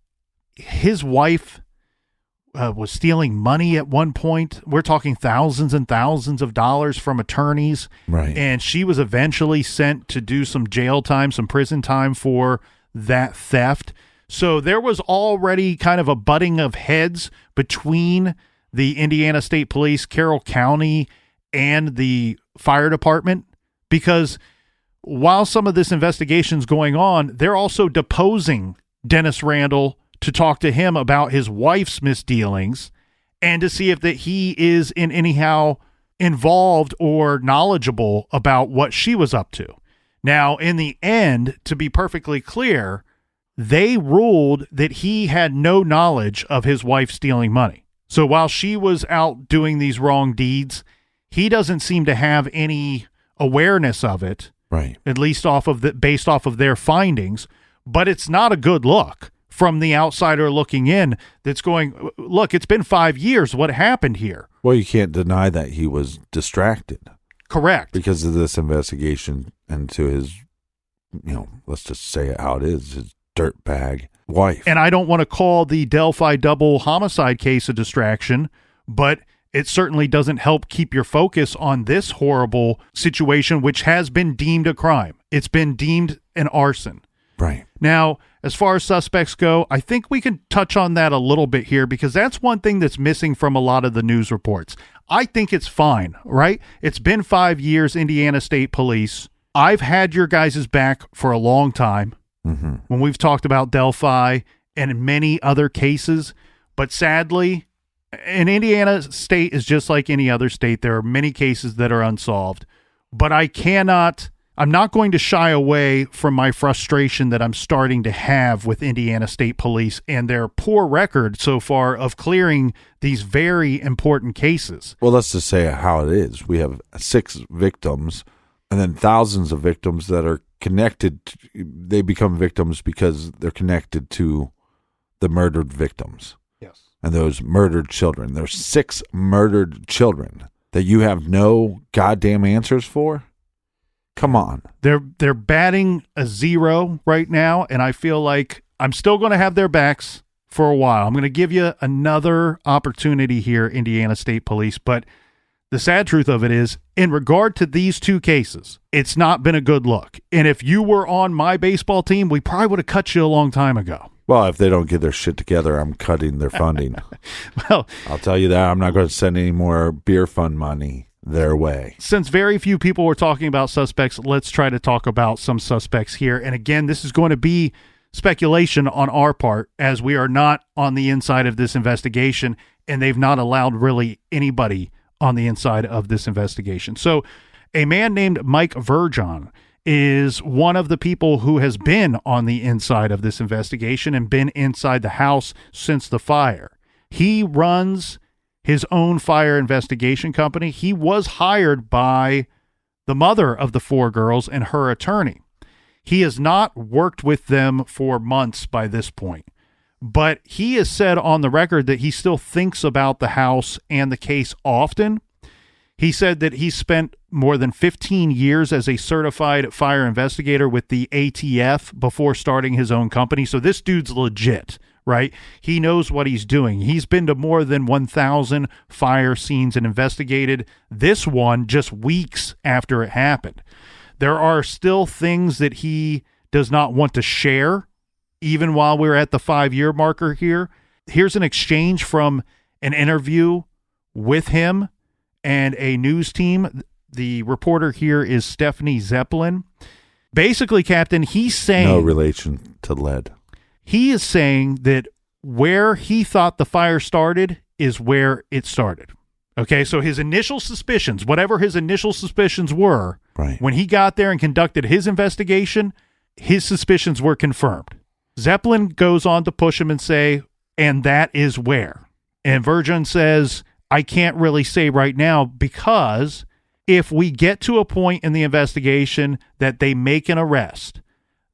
his wife was stealing money at one point. We're talking thousands and thousands of dollars from attorneys. Right. And she was eventually sent to do some jail time, some prison time for that theft. So there was already kind of a butting of heads between the Indiana State Police, Carroll County, and the fire department, because while some of this investigation is going on, they're also deposing Dennis Randall to talk to him about his wife's misdealings and to see if that he is in anyhow involved or knowledgeable about what she was up to. Now, in the end, to be perfectly clear, they ruled that he had no knowledge of his wife stealing money. So while she was out doing these wrong deeds, he doesn't seem to have any awareness of it, right? At least based off of their findings. But it's not a good look from the outsider looking in that's going, look, it's been 5 years. What happened here? Well, you can't deny that he was distracted. Correct. Because of this investigation into his, let's just say it how it is, his dirtbag wife. And I don't want to call the Delphi double homicide case a distraction, but it certainly doesn't help keep your focus on this horrible situation, which has been deemed a crime. It's been deemed an arson. Right. Now, as far as suspects go, I think we can touch on that a little bit here because that's one thing that's missing from a lot of the news reports. I think it's fine, right? It's been 5 years, Indiana State Police. I've had your guys' back for a long time when we've talked about Delphi and many other cases, but sadly, and Indiana State is just like any other state. There are many cases that are unsolved, but I'm not going to shy away from my frustration that I'm starting to have with Indiana State Police and their poor record so far of clearing these very important cases. Well, let's just say how it is. We have 6 victims and then thousands of victims that are connected. They become victims because they're connected to the murdered victims. Yes. And those murdered children. There's 6 murdered children that you have no goddamn answers for. Come on. They're batting a 0 right now, and I feel like I'm still going to have their backs for a while. I'm going to give you another opportunity here, Indiana State Police, but the sad truth of it is, in regard to these 2 cases, it's not been a good look. And if you were on my baseball team, we probably would have cut you a long time ago. Well, if they don't get their shit together, I'm cutting their funding. Well, I'll tell you that. I'm not going to send any more beer fund money their way. Since very few people were talking about suspects, let's try to talk about some suspects here. And again, this is going to be speculation on our part as we are not on the inside of this investigation, and they've not allowed really anybody on the inside of this investigation. So a man named Mike Verjon is one of the people who has been on the inside of this investigation and been inside the house since the fire. He runs his own fire investigation company. He was hired by the mother of the 4 girls and her attorney. He has not worked with them for months by this point, but he has said on the record that he still thinks about the house and the case often. He said that he spent more than 15 years as a certified fire investigator with the ATF before starting his own company. So this dude's legit, right? He knows what he's doing. He's been to more than 1,000 fire scenes and investigated this one just weeks after it happened. There are still things that he does not want to share, even while we're at the 5-year marker here. Here's an exchange from an interview with him and a news team. The reporter here is Stephanie Zeppelin. Basically, Captain, he's saying... No relation to lead. He is saying that where he thought the fire started is where it started. Okay, so his initial suspicions, whatever his initial suspicions were, right, when he got there and conducted his investigation, his suspicions were confirmed. Zeppelin goes on to push him and say, and that is where. And Verjon says, I can't really say right now because if we get to a point in the investigation that they make an arrest,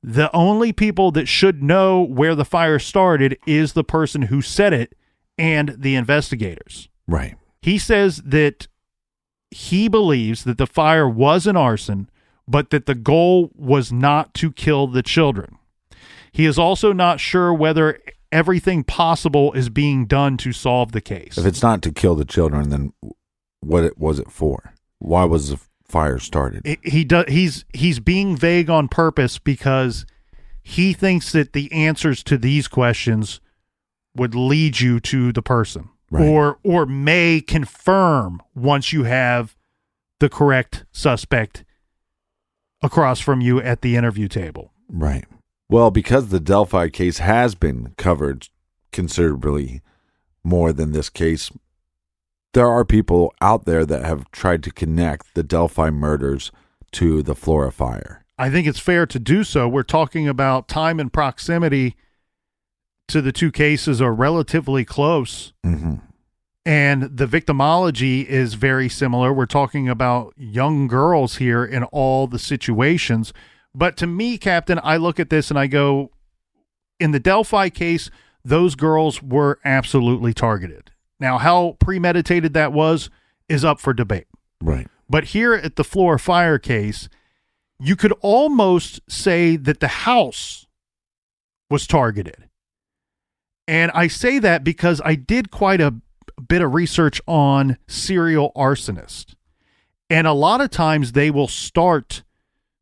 the only people that should know where the fire started is the person who said it and the investigators. Right. He says that he believes that the fire was an arson, but that the goal was not to kill the children. He is also not sure whether everything possible is being done to solve the case. If it's not to kill the children, then what was it for? Why was the fire started? He's being vague on purpose because he thinks that the answers to these questions would lead you to the person. Right. Or may confirm once you have the correct suspect across from you at the interview table. Right. Well, because the Delphi case has been covered considerably more than this case, there are people out there that have tried to connect the Delphi murders to the Flora Fire. I think it's fair to do so. We're talking about time and proximity to the 2 cases are relatively close. Mm-hmm. And the victimology is very similar. We're talking about young girls here in all the situations. But to me, Captain, I look at this and I go, in the Delphi case, those girls were absolutely targeted. Now, how premeditated that was is up for debate. Right. But here at the Flora Fire case, you could almost say that the house was targeted. And I say that because I did quite a bit of research on serial arsonists. And a lot of times they will start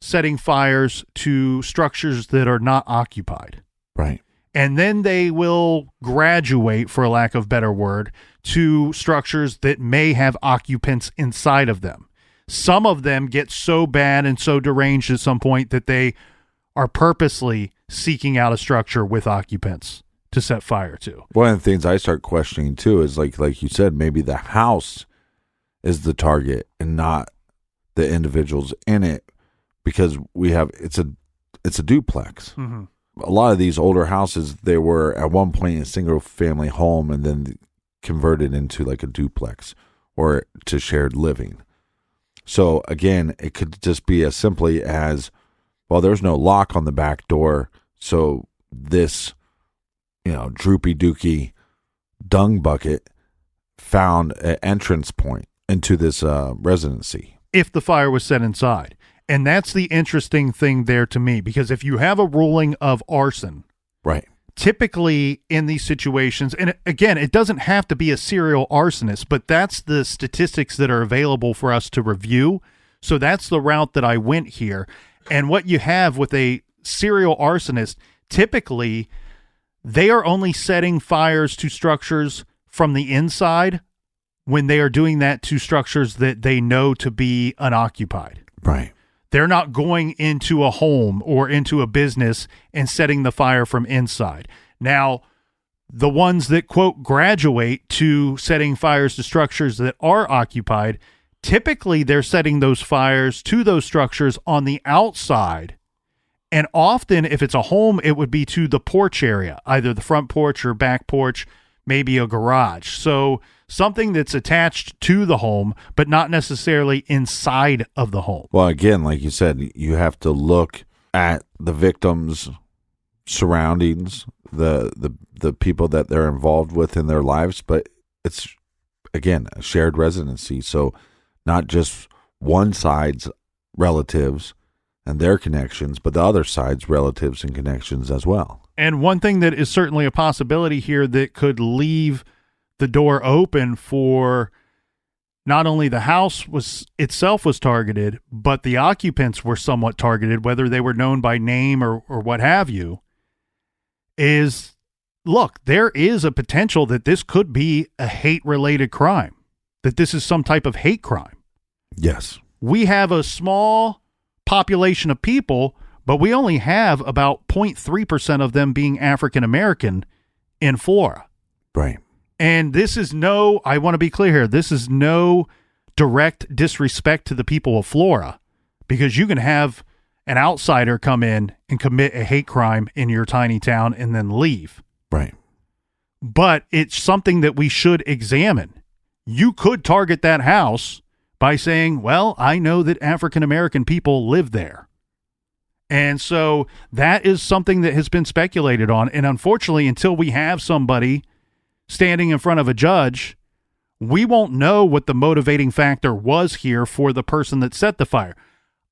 setting fires to structures that are not occupied. Right. And then they will graduate, for lack of a better word, to structures that may have occupants inside of them. Some of them get so bad and so deranged at some point that they are purposely seeking out a structure with occupants to set fire to. One of the things I start questioning too is like you said, maybe the house is the target and not the individuals in it, because it's a duplex. Mm-hmm. A lot of these older houses, they were at one point a single family home and then converted into like a duplex or to shared living. So again, it could just be as simply as, well, there's no lock on the back door, so this droopy dookie dung bucket found an entrance point into this residency. If the fire was set inside. And that's the interesting thing there to me, because if you have a ruling of arson, right, typically in these situations, and again, it doesn't have to be a serial arsonist, but that's the statistics that are available for us to review. So that's the route that I went here. And what you have with a serial arsonist, typically they are only setting fires to structures from the inside when they are doing that to structures that they know to be unoccupied. Right. They're not going into a home or into a business and setting the fire from inside. Now, the ones that, quote, graduate to setting fires to structures that are occupied, typically they're setting those fires to those structures on the outside. And often, if it's a home, it would be to the porch area, either the front porch or back porch, maybe a garage. So something that's attached to the home, but not necessarily inside of the home. Well, again, like you said, you have to look at the victim's surroundings, the people that they're involved with in their lives. But it's, again, a shared residency. So not just one side's relatives and their connections, but the other side's relatives and connections as well. And one thing that is certainly a possibility here that could leave the door open for not only the house itself was targeted, but the occupants were somewhat targeted, whether they were known by name or what have you, is, look, there is a potential that this could be a hate-related crime, that this is some type of hate crime. Yes. We have a small population of people, but we only have about 0.3% of them being African-American in Flora. Right. And this is I want to be clear here, this is no direct disrespect to the people of Flora, because you can have an outsider come in and commit a hate crime in your tiny town and then leave. Right. But it's something that we should examine. You could target that house by saying, well, I know that African-American people live there. And so that is something that has been speculated on. And unfortunately, until we have somebody standing in front of a judge, we won't know what the motivating factor was here for the person that set the fire.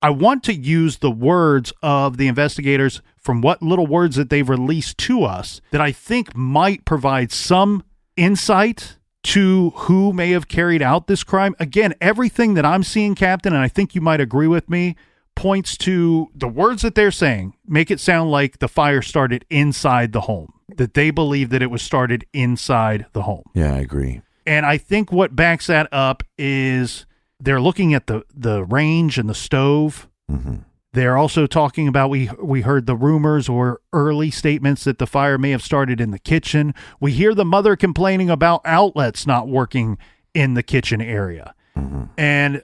I want to use the words of the investigators from what little words that they've released to us that I think might provide some insight to who may have carried out this crime. Again, everything that I'm seeing, Captain, and I think you might agree with me, points to the words that they're saying make it sound like the fire started inside the home, that they believe that it was started inside the home. Yeah, I agree. And I think what backs that up is they're looking at the range and the stove. Mm-hmm. They're also talking about, we heard the rumors or early statements that the fire may have started in the kitchen. We hear the mother complaining about outlets not working in the kitchen area. Mm-hmm. And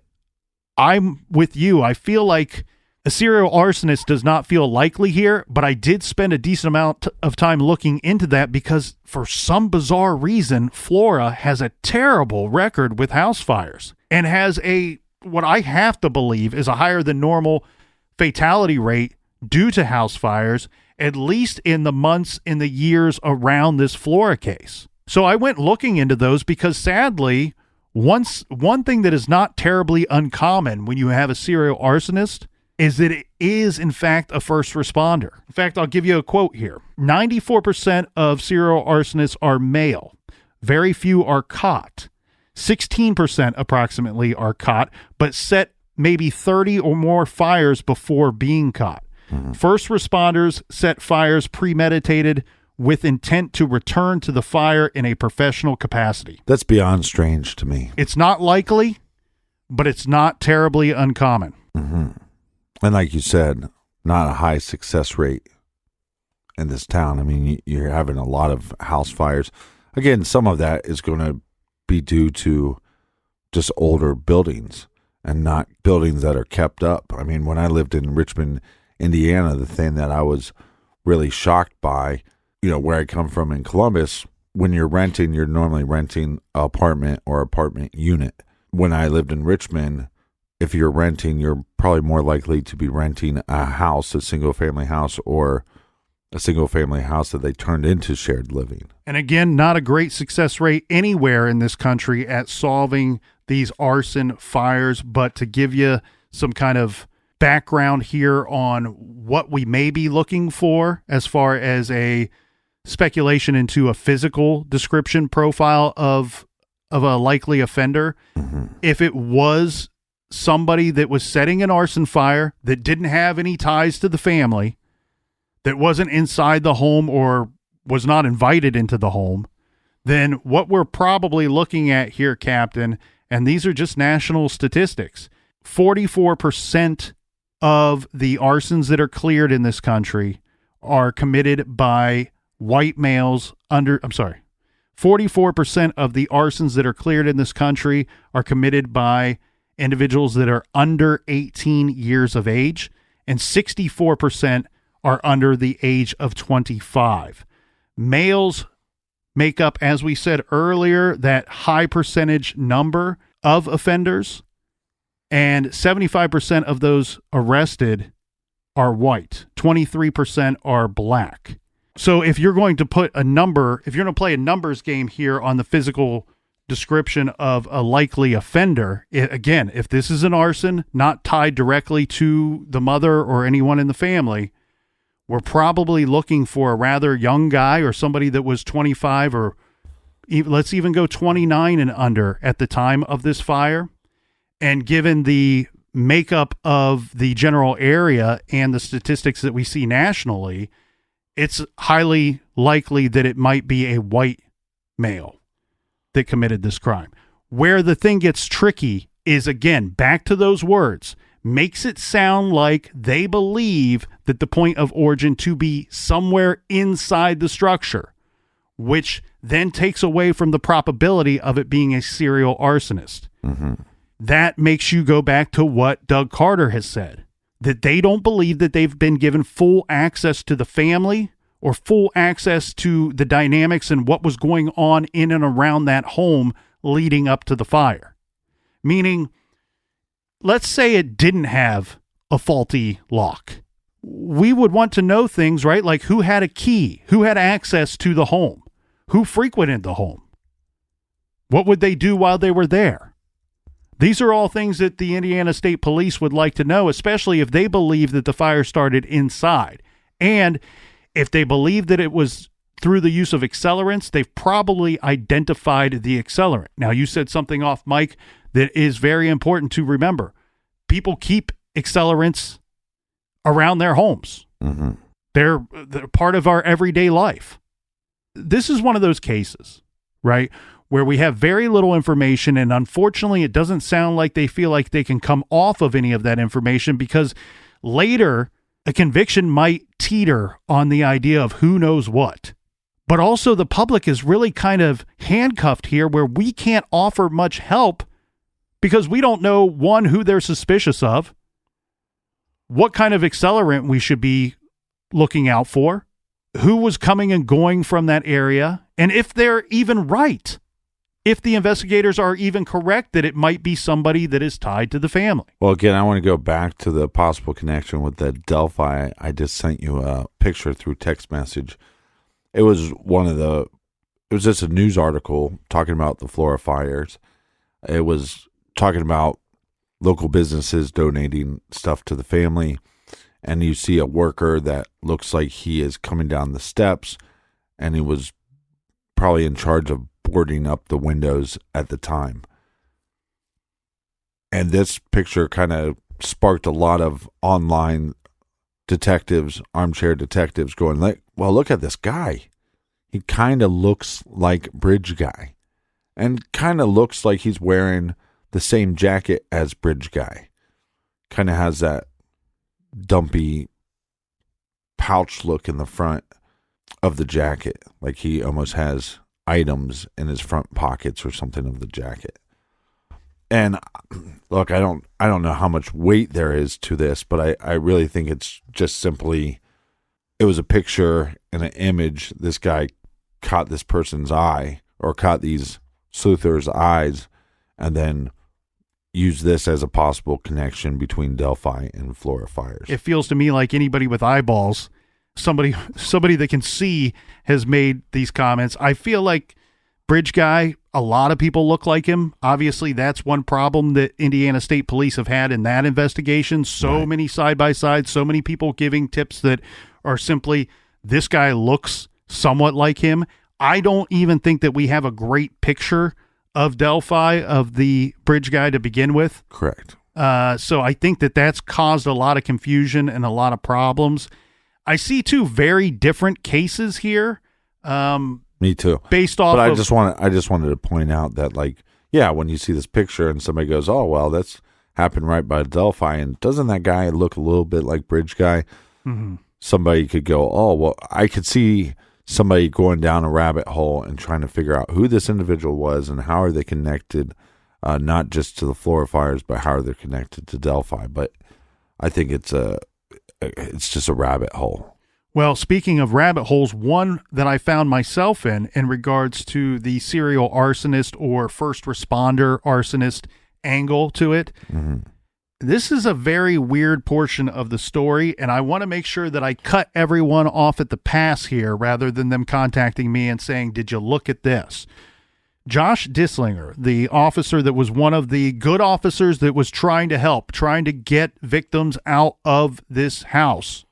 I'm with you. I feel like A serial arsonist does not feel likely here, but I did spend a decent amount of time looking into that because for some bizarre reason, Flora has a terrible record with house fires and has what I have to believe is a higher than normal fatality rate due to house fires, at least in the months, in the years around this Flora case. So I went looking into those because sadly, one thing that is not terribly uncommon when you have a serial arsonist is that it is, in fact, a first responder. In fact, I'll give you a quote here. 94% of serial arsonists are male. Very few are caught. 16% approximately are caught, but set maybe 30 or more fires before being caught. First responders set fires premeditated with intent to return to the fire in a professional capacity. That's beyond strange to me. It's not likely, but it's not terribly uncommon. Mm-hmm. And like you said, not a high success rate in this town. I mean, you're having a lot of house fires. Again, some of that is going to be due to just older buildings and not buildings that are kept up. I mean, when I lived in Richmond, Indiana, the thing that I was really shocked by, where I come from in Columbus, when you're renting, you're normally renting an apartment or apartment unit. When I lived in Richmond, if you're renting, you're probably more likely to be renting a house, a single-family house, or a single-family house that they turned into shared living. And again, not a great success rate anywhere in this country at solving these arson fires, but to give you some kind of background here on what we may be looking for as far as a speculation into a physical description profile of a likely offender. Mm-hmm. If it was somebody that was setting an arson fire that didn't have any ties to the family, that wasn't inside the home or was not invited into the home, then what we're probably looking at here, Captain, and these are just national statistics, 44% of the arsons that are cleared in this country are committed by white males 44% of the arsons that are cleared in this country are committed by individuals that are under 18 years of age, and 64% are under the age of 25. Males make up, as we said earlier, that high percentage number of offenders, and 75% of those arrested are white. 23% are black. So if you're going to put a number, if you're going to play a numbers game here on the physical description of a likely offender, again, if this is an arson not tied directly to the mother or anyone in the family, we're probably looking for a rather young guy or somebody that was 25 or let's even go 29 and under at the time of this fire. And given the makeup of the general area and the statistics that we see nationally, it's highly likely that it might be a white male that committed this crime. Where the thing gets tricky is, again, back to those words, makes it sound like they believe that the point of origin to be somewhere inside the structure, which then takes away from the probability of it being a serial arsonist. Mm-hmm. That makes you go back to what Doug Carter has said, that they don't believe that they've been given full access to the family or full access to the dynamics and what was going on in and around that home leading up to the fire. Meaning, let's say it didn't have a faulty lock. We would want to know things, right? Like who had a key, who had access to the home, who frequented the home. What would they do while they were there? These are all things that the Indiana State Police would like to know, especially if they believe that the fire started inside. And if they believe that it was through the use of accelerants, they've probably identified the accelerant. Now, you said something off mic that is very important to remember. People keep accelerants around their homes. Mm-hmm. They're part of our everyday life. This is one of those cases, right, where we have very little information, and unfortunately, it doesn't sound like they feel like they can come off of any of that information because later a conviction might teeter on the idea of who knows what. But also the public is really kind of handcuffed here where we can't offer much help because we don't know, one, who they're suspicious of, what kind of accelerant we should be looking out for, who was coming and going from that area, and if they're even right, if the investigators are even correct that it might be somebody that is tied to the family. Well, again, I want to go back to the possible connection with the Delphi. I just sent you a picture through text message. It was just a news article talking about the Flora fires. It was talking about local businesses donating stuff to the family. And you see a worker that looks like he is coming down the steps, and he was probably in charge of boarding up the windows at the time. And this picture kind of sparked a lot of online detectives, armchair detectives going like, well, look at this guy. He kind of looks like Bridge Guy, and kind of looks like he's wearing the same jacket as Bridge Guy. Kind of has that dumpy pouch look in the front of the jacket, like he almost has items in his front pockets or something of the jacket. And look, I don't know how much weight there is to this, but I really think it's just simply, it was a picture and an image. This guy caught this person's eye, or caught these sleuthers' eyes, and then use this as a possible connection between Delphi and Flora fires. It feels to me like anybody with eyeballs, somebody that can see, has made these comments. I feel like Bridge Guy, a lot of people look like him. Obviously, that's one problem that Indiana State Police have had in that investigation. So many side-by-sides, so many people giving tips that are simply, this guy looks somewhat like him. I don't even think that we have a great picture of Delphi, of the Bridge Guy to begin with. Correct. So I think that that's caused a lot of confusion and a lot of problems. I see two very different cases here. Me too. Based off, but I just wanted to point out that, like, yeah, when you see this picture and somebody goes, "Oh, well, that's happened right by Delphi," and doesn't that guy look a little bit like Bridge Guy? Mm-hmm. Somebody could go, "Oh, well, I could see somebody going down a rabbit hole and trying to figure out who this individual was and how are they connected, not just to the Flora fires, but how are they connected to Delphi." But I think it's just a rabbit hole. Well, speaking of rabbit holes, one that I found myself in regards to the serial arsonist or first responder arsonist angle to it. Mm-hmm. This is a very weird portion of the story, and I want to make sure that I cut everyone off at the pass here rather than them contacting me and saying, "Did you look at this?" Josh Dislinger, the officer that was one of the good officers that was trying to help, trying to get victims out of this house,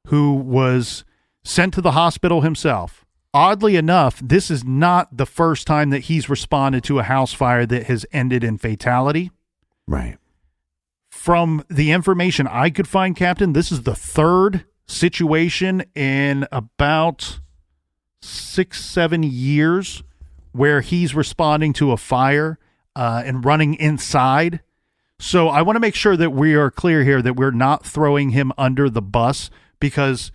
who was sent to the hospital himself. Oddly enough, this is not the first time that he's responded to a house fire that has ended in fatality. Right. From the information I could find, Captain, this is the third situation in about 6-7 years where he's responding to a fire and running inside. So I want to make sure that we are clear here that we're not throwing him under the bus, because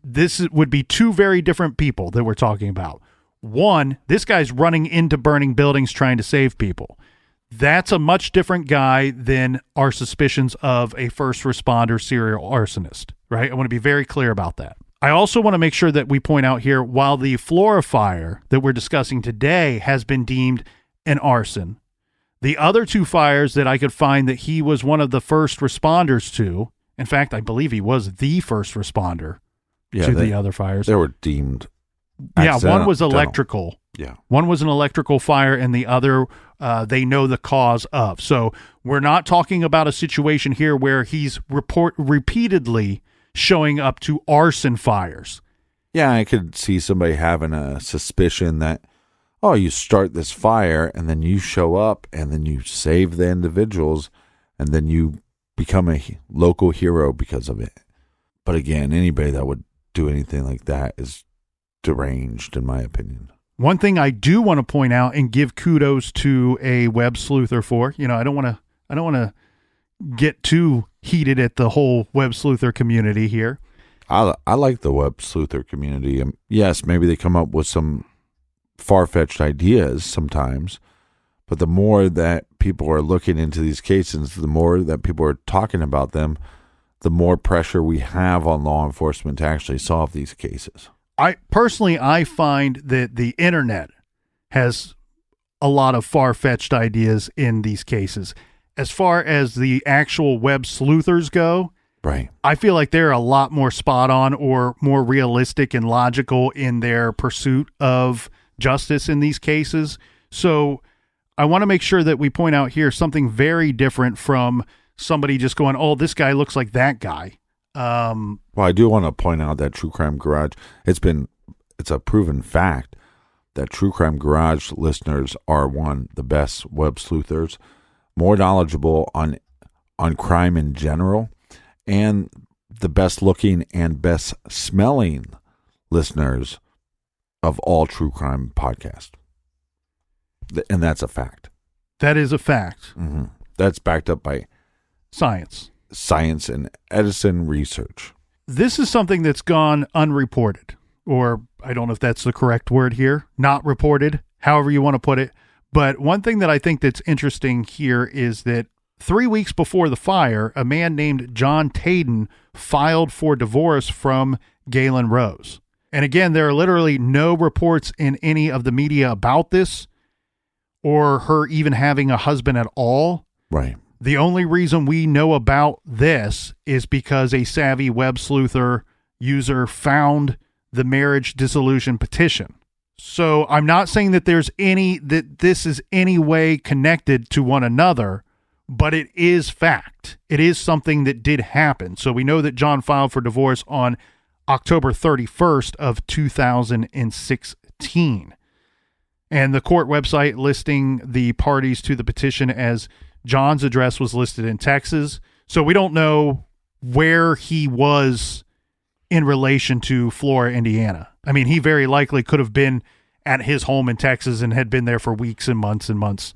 this would be two very different people that we're talking about. One, this guy's running into burning buildings trying to save people. That's a much different guy than our suspicions of a first responder serial arsonist, right? I want to be very clear about that. I also want to make sure that we point out here, while the Flora fire that we're discussing today has been deemed an arson, the other two fires that I could find that he was one of the first responders to, in fact, I believe he was the first responder to the other fires. They were deemed one was electrical. Yeah. One was an electrical fire, and the other, they know the cause of. So we're not talking about a situation here where he's repeatedly showing up to arson fires. Yeah, I could see somebody having a suspicion that, oh, you start this fire, and then you show up, and then you save the individuals, and then you become a local hero because of it. But again, anybody that would do anything like that is deranged, in my opinion. One thing I do want to point out and give kudos to a web sleuther for, I don't want to get too heated at the whole web sleuther community here. I like the web sleuther community. Yes, maybe they come up with some far-fetched ideas sometimes, but the more that people are looking into these cases, the more that people are talking about them, the more pressure we have on law enforcement to actually solve these cases. I find that the internet has a lot of far-fetched ideas in these cases. As far as the actual web sleuthers go, right, I feel like they're a lot more spot on or more realistic and logical in their pursuit of justice in these cases. So I want to make sure that we point out here something very different from somebody just going, oh, this guy looks like that guy. Well, I do want to point out that True Crime Garage, it's a proven fact that True Crime Garage listeners are the best web sleuthers, more knowledgeable on crime in general, and the best looking and best smelling listeners of all true crime podcasts. And that's a fact. That is a fact. Mm-hmm. That's backed up by science and Edison research. This is something that's gone unreported, or I don't know if that's the correct word here, not reported, however you want to put it. But one thing that I think that's interesting here is that 3 weeks before the fire, a man named John Tayden filed for divorce from Galen Rose. And again, there are literally no reports in any of the media about this or her even having a husband at all. Right. The only reason we know about this is because a savvy web sleuther user found the marriage dissolution petition. So I'm not saying that that this is any way connected to one another, but it is fact. It is something that did happen. So we know that John filed for divorce on October 31st of 2016. And the court website listing the parties to the petition as John's address was listed in Texas. So we don't know where he was in relation to Flora, Indiana. I mean, he very likely could have been at his home in Texas and had been there for weeks and months.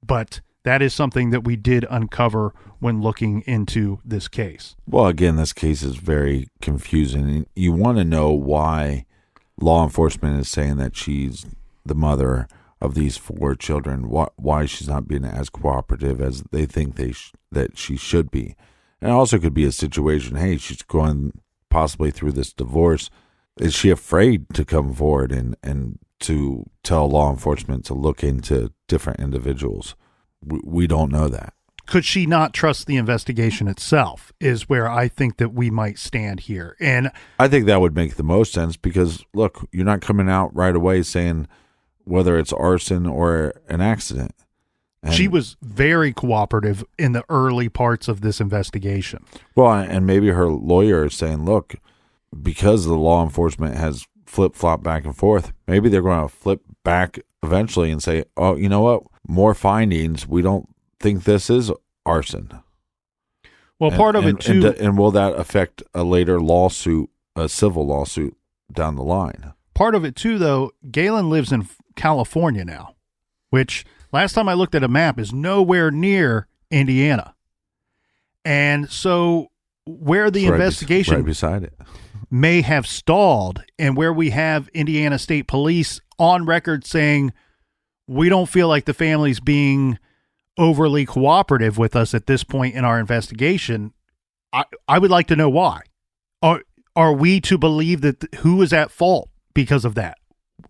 But that is something that we did uncover when looking into this case. Well, again, this case is very confusing. You want to know why law enforcement is saying that she's the mother of these 4 children, why she's not being as cooperative as they think that she should be. And it also could be a situation, hey, she's going possibly through this divorce. Is she afraid to come forward and to tell law enforcement to look into different individuals? We don't know that. Could she not trust the investigation itself is where I think that we might stand here. And I think that would make the most sense because, look, you're not coming out right away saying whether it's arson or an accident. And she was very cooperative in the early parts of this investigation. Well, and maybe her lawyer is saying, look, because the law enforcement has flip-flopped back and forth, maybe they're going to flip back eventually and say, oh, you know what? More findings. We don't think this is arson. Well, part of it too. And will that affect a later lawsuit, a civil lawsuit down the line? Part of it too, though, Galen lives in California now, which last time I looked at a map is nowhere near Indiana. And so where the investigation right beside it may have stalled and where we have Indiana State Police on record saying, we don't feel like the family's being overly cooperative with us at this point in our investigation, I would like to know why. Are we to believe that who is at fault because of that?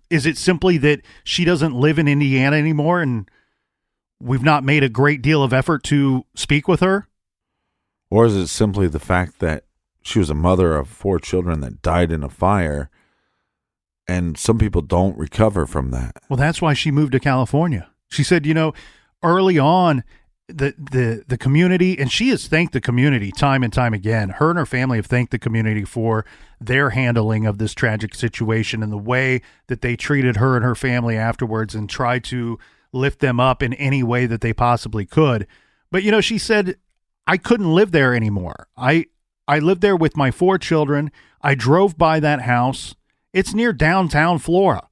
Is it simply that she doesn't live in Indiana anymore and we've not made a great deal of effort to speak with her? Or is it simply the fact that she was a mother of 4 children that died in a fire, and some people don't recover from that? Well, that's why she moved to California. She said, early on, the community, and she has thanked the community time and time again. Her and her family have thanked the community for their handling of this tragic situation and the way that they treated her and her family afterwards and tried to lift them up in any way that they possibly could. But, she said, I couldn't live there anymore. I lived there with my 4 children. I drove by that house. It's near downtown Flora.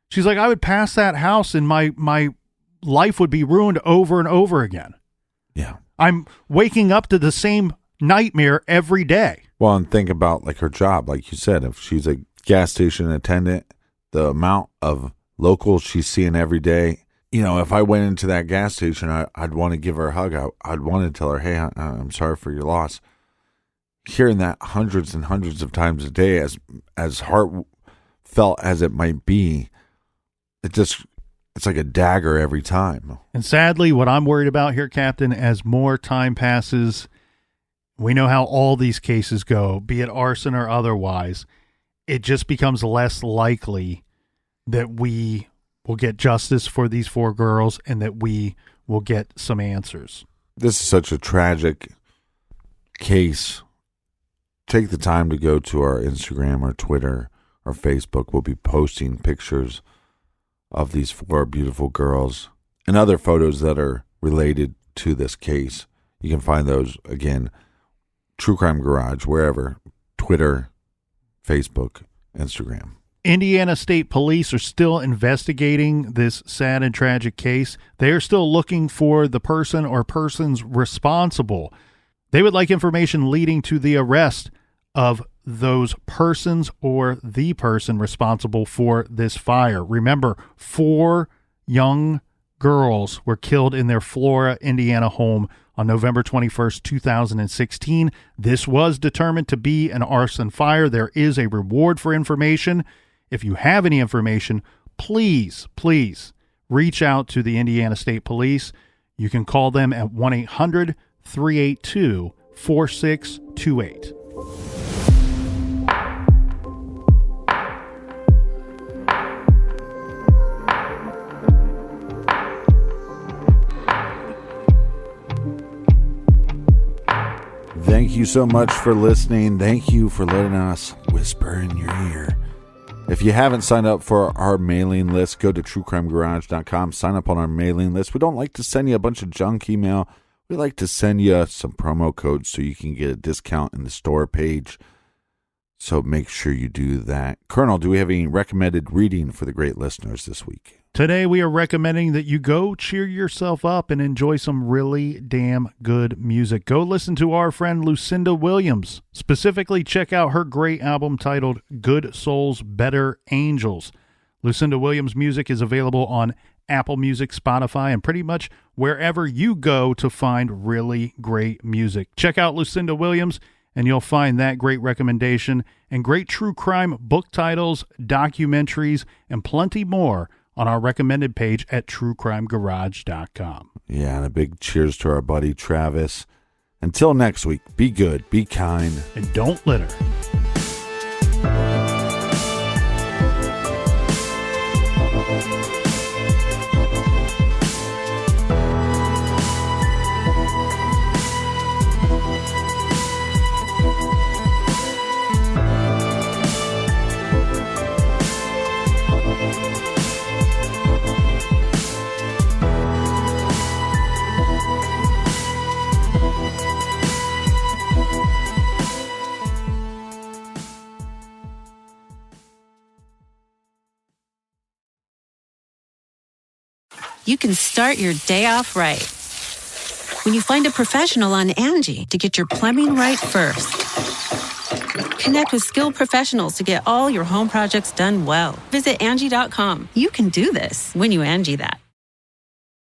She's like, I would pass that house and my life would be ruined over and over again. Yeah. I'm waking up to the same nightmare every day. Well, and think about like her job. Like you said, if she's a gas station attendant, the amount of locals she's seeing every day. If I went into that gas station, I'd want to give her a hug. I'd want to tell her, hey, I'm sorry for your loss. hearing that hundreds and hundreds of times a day, as heartfelt as it might be, it's like a dagger every time. And sadly, what I'm worried about here, Captain, as more time passes, we know how all these cases go, be it arson or otherwise, it just becomes less likely that we will get justice for these 4 girls and that we will get some answers. This is such a tragic case. Take the time to go to our Instagram or Twitter or Facebook. We'll be posting pictures of these 4 beautiful girls and other photos that are related to this case. You can find those, again, True Crime Garage, wherever, Twitter, Facebook, Instagram. Indiana State Police are still investigating this sad and tragic case. They are still looking for the person or persons responsible. They would like information leading to the arrest of those persons or the person responsible for this fire. Remember, 4 young girls were killed in their Flora, Indiana home on November 21st, 2016. This was determined to be an arson fire. There is a reward for information. If you have any information, please reach out to the Indiana State Police. You can call them at 1-800-382-4628. Thank you so much for listening. Thank you for letting us whisper in your ear. If you haven't signed up for our mailing list, go to truecrimegarage.com. Sign up on our mailing list. We don't like to send you a bunch of junk email. We like to send you some promo codes so you can get a discount in the store page. So make sure you do that. Colonel, do we have any recommended reading for the great listeners this week? Today we are recommending that you go cheer yourself up and enjoy some really damn good music. Go listen to our friend Lucinda Williams. Specifically, check out her great album titled Good Souls, Better Angels. Lucinda Williams' music is available on Apple Music, Spotify, and pretty much wherever you go to find really great music. Check out Lucinda Williams, and you'll find that great recommendation and great true crime book titles, documentaries, and plenty more on our recommended page at truecrimegarage.com. Yeah, and a big cheers to our buddy Travis. Until next week, be good, be kind, and don't litter. You can start your day off right when you find a professional on Angie to get your plumbing right first. Connect with skilled professionals to get all your home projects done well. Visit Angie.com. You can do this when you Angie that.